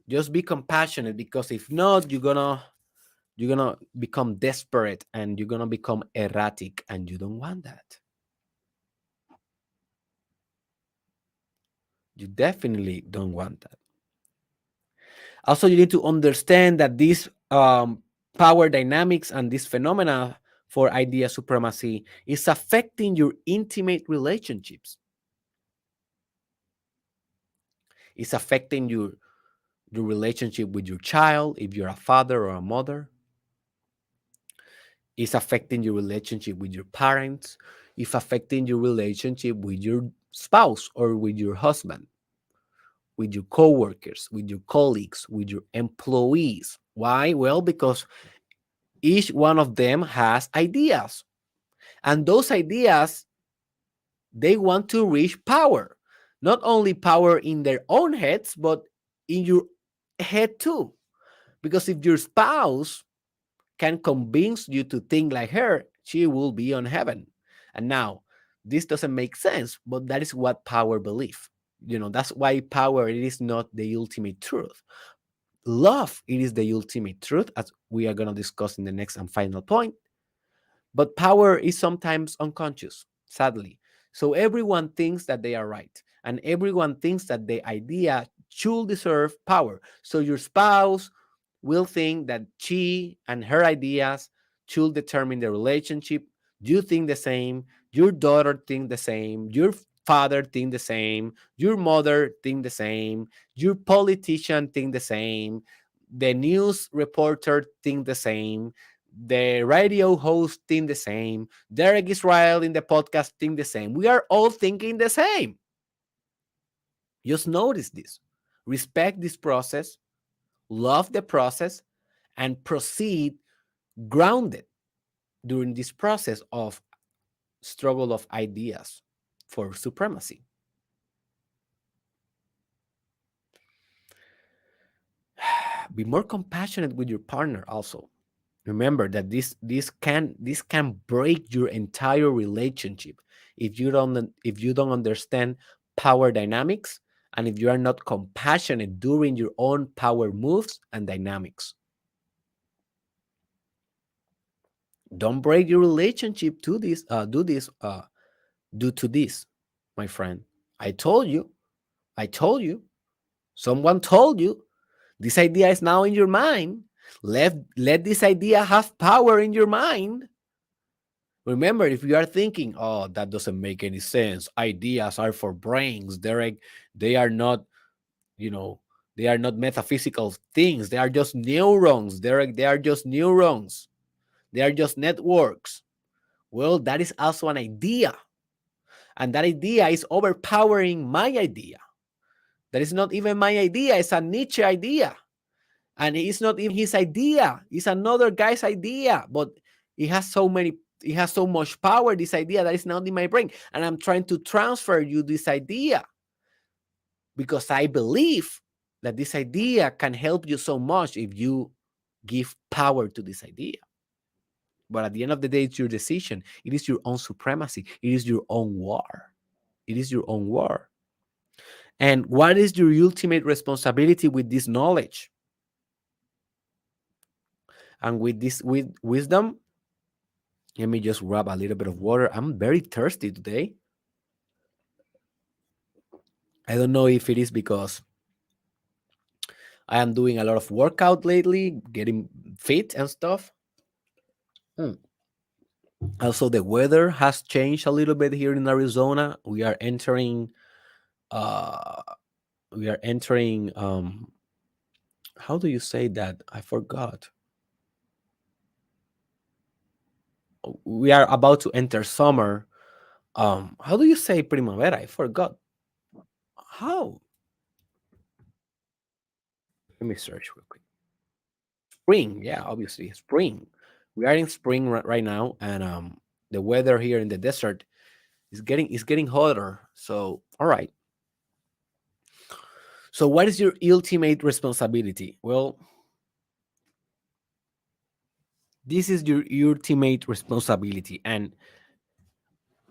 [SPEAKER 1] just be compassionate, because if not, you're gonna become desperate, and you're gonna become erratic, and you don't want that. You definitely don't want that. Also, you need to understand that this power dynamics and this phenomena for idea supremacy is affecting your intimate relationships. It's affecting your relationship with your child, if you're a father or a mother. It's affecting your relationship with your parents. It's affecting your relationship with your spouse or with your husband, with your coworkers, with your colleagues, with your employees. Why? Well, because each one of them has ideas. And those ideas, they want to reach power. Not only power in their own heads, but in your head too. Because if your spouse can convince you to think like her, she will be on heaven. And now, this doesn't make sense, but that is what power believe. That's why power, it is not the ultimate truth. Love, it is the ultimate truth, as we are going to discuss in the next and final point. But power is sometimes unconscious, sadly. So everyone thinks that they are right, and everyone thinks that the idea should deserve power. So your spouse will think that she and her ideas should determine the relationship. You think the same. Your daughter think the same. Your father think the same. Your mother think the same. Your politician think the same. The news reporter think the same. The radio host think the same. Derek Israel in the podcast think the same. We are all thinking the same. Just notice this. Respect this process, love the process, and proceed grounded during this process of struggle of ideas for supremacy. Be more compassionate with your partner also. Remember that this can break your entire relationship if you don't understand power dynamics, and if you are not compassionate during your own power moves and dynamics. Don't break your relationship to this do this due to this, my friend. I told you i told you someone told you. This idea is now in your mind. Let this idea have power in your mind. Remember, if you are thinking, oh, that doesn't make any sense, ideas are for brains, they are not, you know, they are not metaphysical things. They are just neurons. They are just neurons. They are just networks. Well, that is also an idea. And that idea is overpowering my idea. That is not even my idea. It's a Nietzsche idea. And it's not even his idea. It's another guy's idea. But it has so many it has so much power, this idea that is not in my brain, and I'm trying to transfer you this idea because I believe that this idea can help you so much if you give power to this idea. But at the end of the day, it's your decision. It is your own supremacy. It is your own war. It is your own war. And what is your ultimate responsibility with this knowledge and with this with wisdom? Let me just grab a little bit of water. I'm very thirsty today. I don't know if it is because I am doing a lot of workout lately, getting fit and stuff. Hmm. Also, the weather has changed a little bit here in Arizona. Uh we are entering how do you say that? I forgot. We are about to enter summer. How do you say primavera? I forgot. How? Let me search real quick. Spring, yeah, obviously spring. We are in spring right now, and the weather here in the desert is getting hotter. So, all right. So, what is your ultimate responsibility? Well, this is your ultimate responsibility, and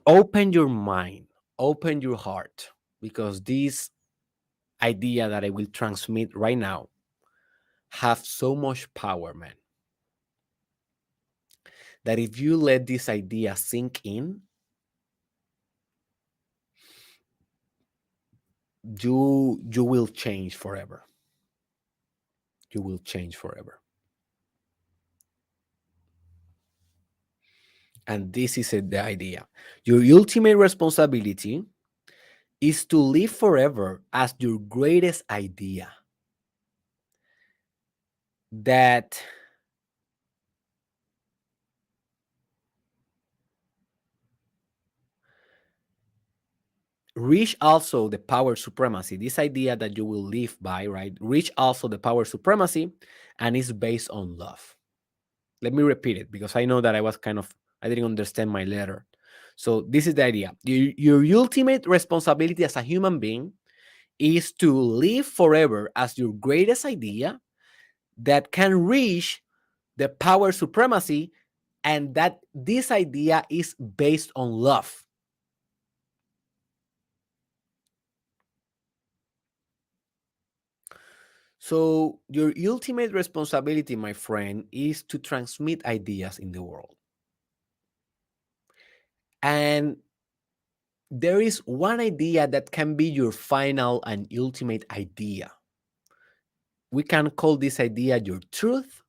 [SPEAKER 1] open your mind, open your heart, because this idea that I will transmit right now have so much power, man, that if you let this idea sink in, you will change forever. You will change forever. And this is it, the idea. Your ultimate responsibility is to live forever as your greatest idea. That reach also the power supremacy, this idea that you will live by, right? Reach also the power supremacy, and is based on love. Let me repeat it because I know that I didn't understand my letter. So this is the idea. Your ultimate responsibility as a human being is to live forever as your greatest idea that can reach the power supremacy, and that this idea is based on love. So, your ultimate responsibility, my friend, is to transmit ideas in the world. And there is one idea that can be your final and ultimate idea. We can call this idea your truth.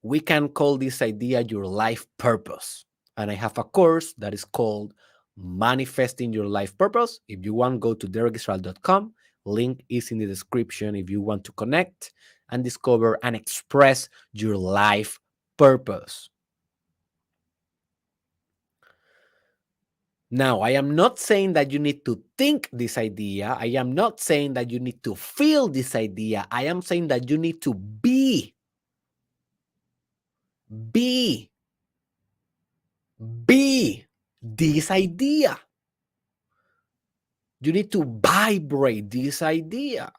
[SPEAKER 1] We can call this idea your life purpose. And I have a course that is called Manifesting Your Life Purpose. If you want, go to derekisrael.com. Link is in the description if you want to connect and discover and express your life purpose. Now, I am not saying that you need to think this idea. I am not saying that you need to feel this idea. I am saying that you need to be this idea. You need to vibrate this idea.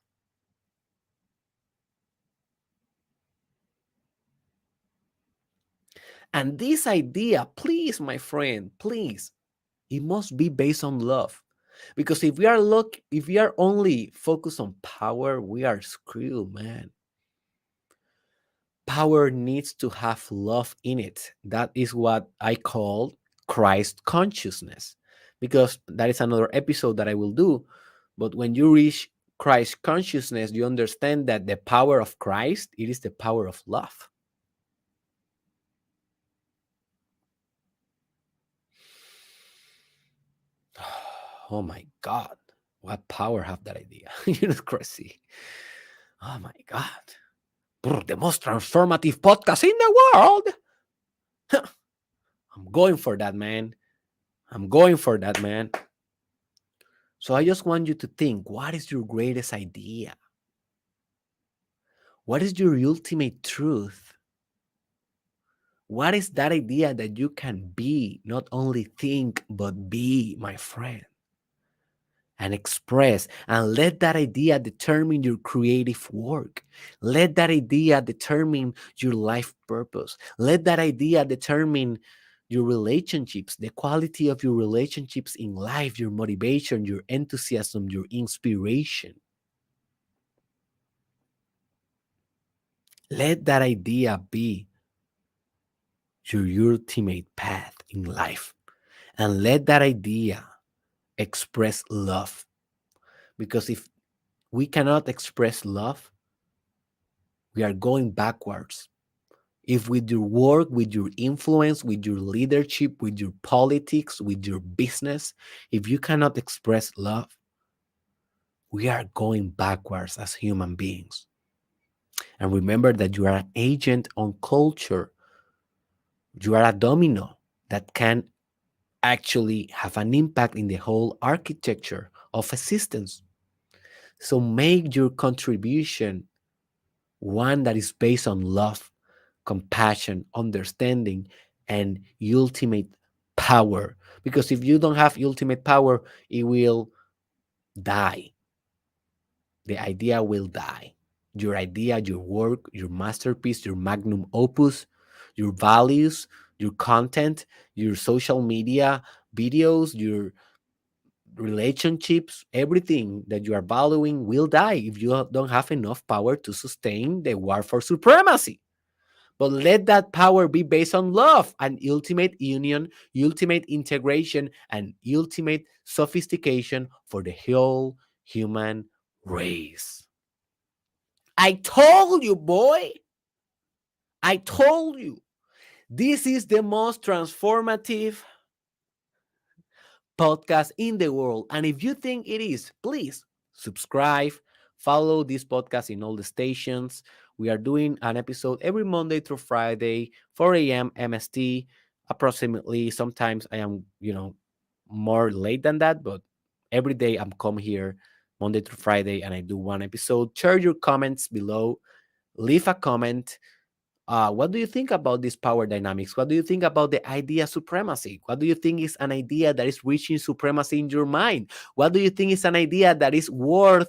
[SPEAKER 1] And this idea, please, my friend, please, it must be based on love. Because if we are only focused on power, we are screwed, man. Power needs to have love in it. That is what I call Christ consciousness. Because that is another episode that I will do. But when you reach Christ consciousness, you understand that the power of Christ, it is the power of love. Oh my God. What power have that idea? You know, crazy. Oh my God. The most transformative podcast in the world. I'm going for that, man. I'm going for that, man. So I just want you to think, what is your greatest idea? What is your ultimate truth? What is that idea that you can be, not only think, but be, my friend, and express, and let that idea determine your creative work. Let that idea determine your life purpose. Let that idea determine your relationships, the quality of your relationships in life, your motivation, your enthusiasm, your inspiration. Let that idea be your ultimate path in life. And let that idea express love. Because if we cannot express love, we are going backwards. If with your work, with your influence, with your leadership, with your politics, with your business, if you cannot express love, we are going backwards as human beings. And remember that you are an agent on culture. You are a domino that can actually have an impact in the whole architecture of existence. So make your contribution one that is based on love, compassion, understanding, and ultimate power. Because if you don't have ultimate power, it will die. The idea will die. Your idea, your work, your masterpiece, your magnum opus, your values, your content, your social media videos, your relationships, everything that you are valuing will die if you don't have enough power to sustain the war for supremacy. But let that power be based on love and ultimate union, ultimate integration, and ultimate sophistication for the whole human race. I told you, boy. I told you. This is the most transformative podcast in the world. And if you think it is, please subscribe, follow this podcast in all the stations. We are doing an episode every Monday through Friday, 4 a.m. MST, approximately. Sometimes I am, more late than that, but every day I'm come here Monday through Friday and I do one episode. Share your comments below. Leave a comment. What do you think about this power dynamics? What do you think about the idea supremacy? What do you think is an idea that is reaching supremacy in your mind? What do you think is an idea that is worth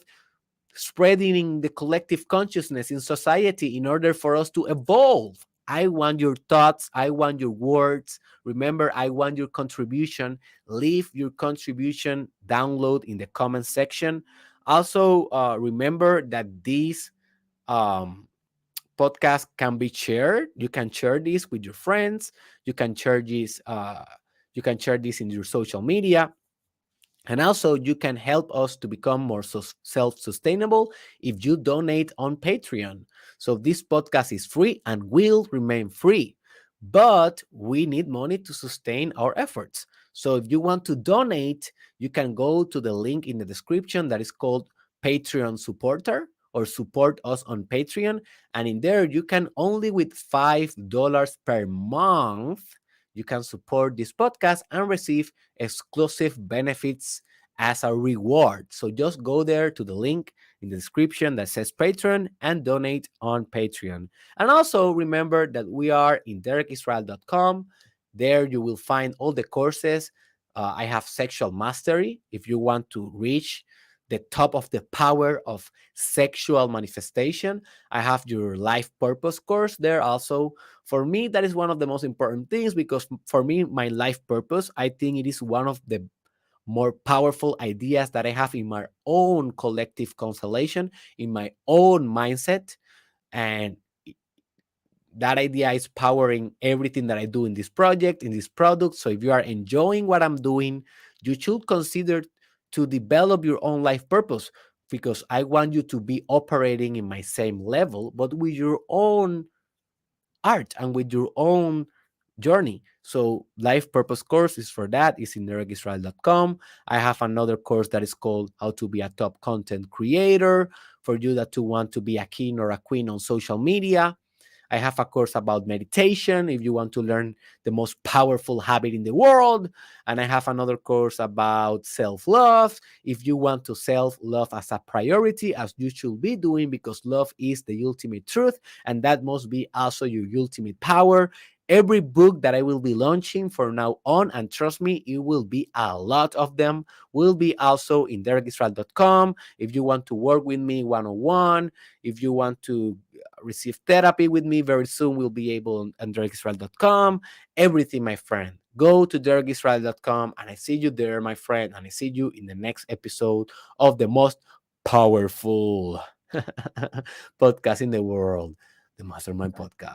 [SPEAKER 1] spreading in the collective consciousness in society in order for us to evolve? I want your thoughts. I want your words. Remember, I want your contribution. Leave your contribution download in the comment section. Also, remember that these um, podcast can be shared. You can share this with your friends. You can share this. You can share this in your social media. And also, you can help us to become more self sustainable if you donate on Patreon. So, this podcast is free and will remain free, but we need money to sustain our efforts. So, if you want to donate, you can go to the link in the description that is called Patreon Supporter or Support Us on Patreon. And in there, you can only with $5 per month, you can support this podcast and receive exclusive benefits as a reward. So just go there to the link in the description that says Patreon and donate on Patreon. And also remember that we are in derekisrael.com. There you will find all the courses. I have sexual mastery. If you want to reach the top of the power of sexual manifestation, I have your life purpose course there also. For me, that is one of the most important things because for me, my life purpose, I think it is one of the more powerful ideas that I have in my own collective constellation, in my own mindset. And that idea is powering everything that I do in this project, in this product. So if you are enjoying what I'm doing, you should consider to develop your own life purpose because I want you to be operating in my same level, but with your own art and with your own journey. So life purpose course is for that. It's in derekisrael.com. I have another course that is called How to Be a Top Content Creator for you that to want to be a king or a queen on social media. I have a course about meditation if you want to learn the most powerful habit in the world. And I have another course about self-love if you want to self-love as a priority, as you should be doing, because love is the ultimate truth. And that must be also your ultimate power. Every book that I will be launching from now on, and trust me, it will be a lot of them, will be also in derekisrael.com. If you want to work with me one on one, if you want to receive therapy with me very soon, we'll be able on derekisrael.com. Everything, my friend. Go to derekisrael.com, and I see you there, my friend. And I see you in the next episode of the most powerful podcast in the world, the Mastermind Podcast.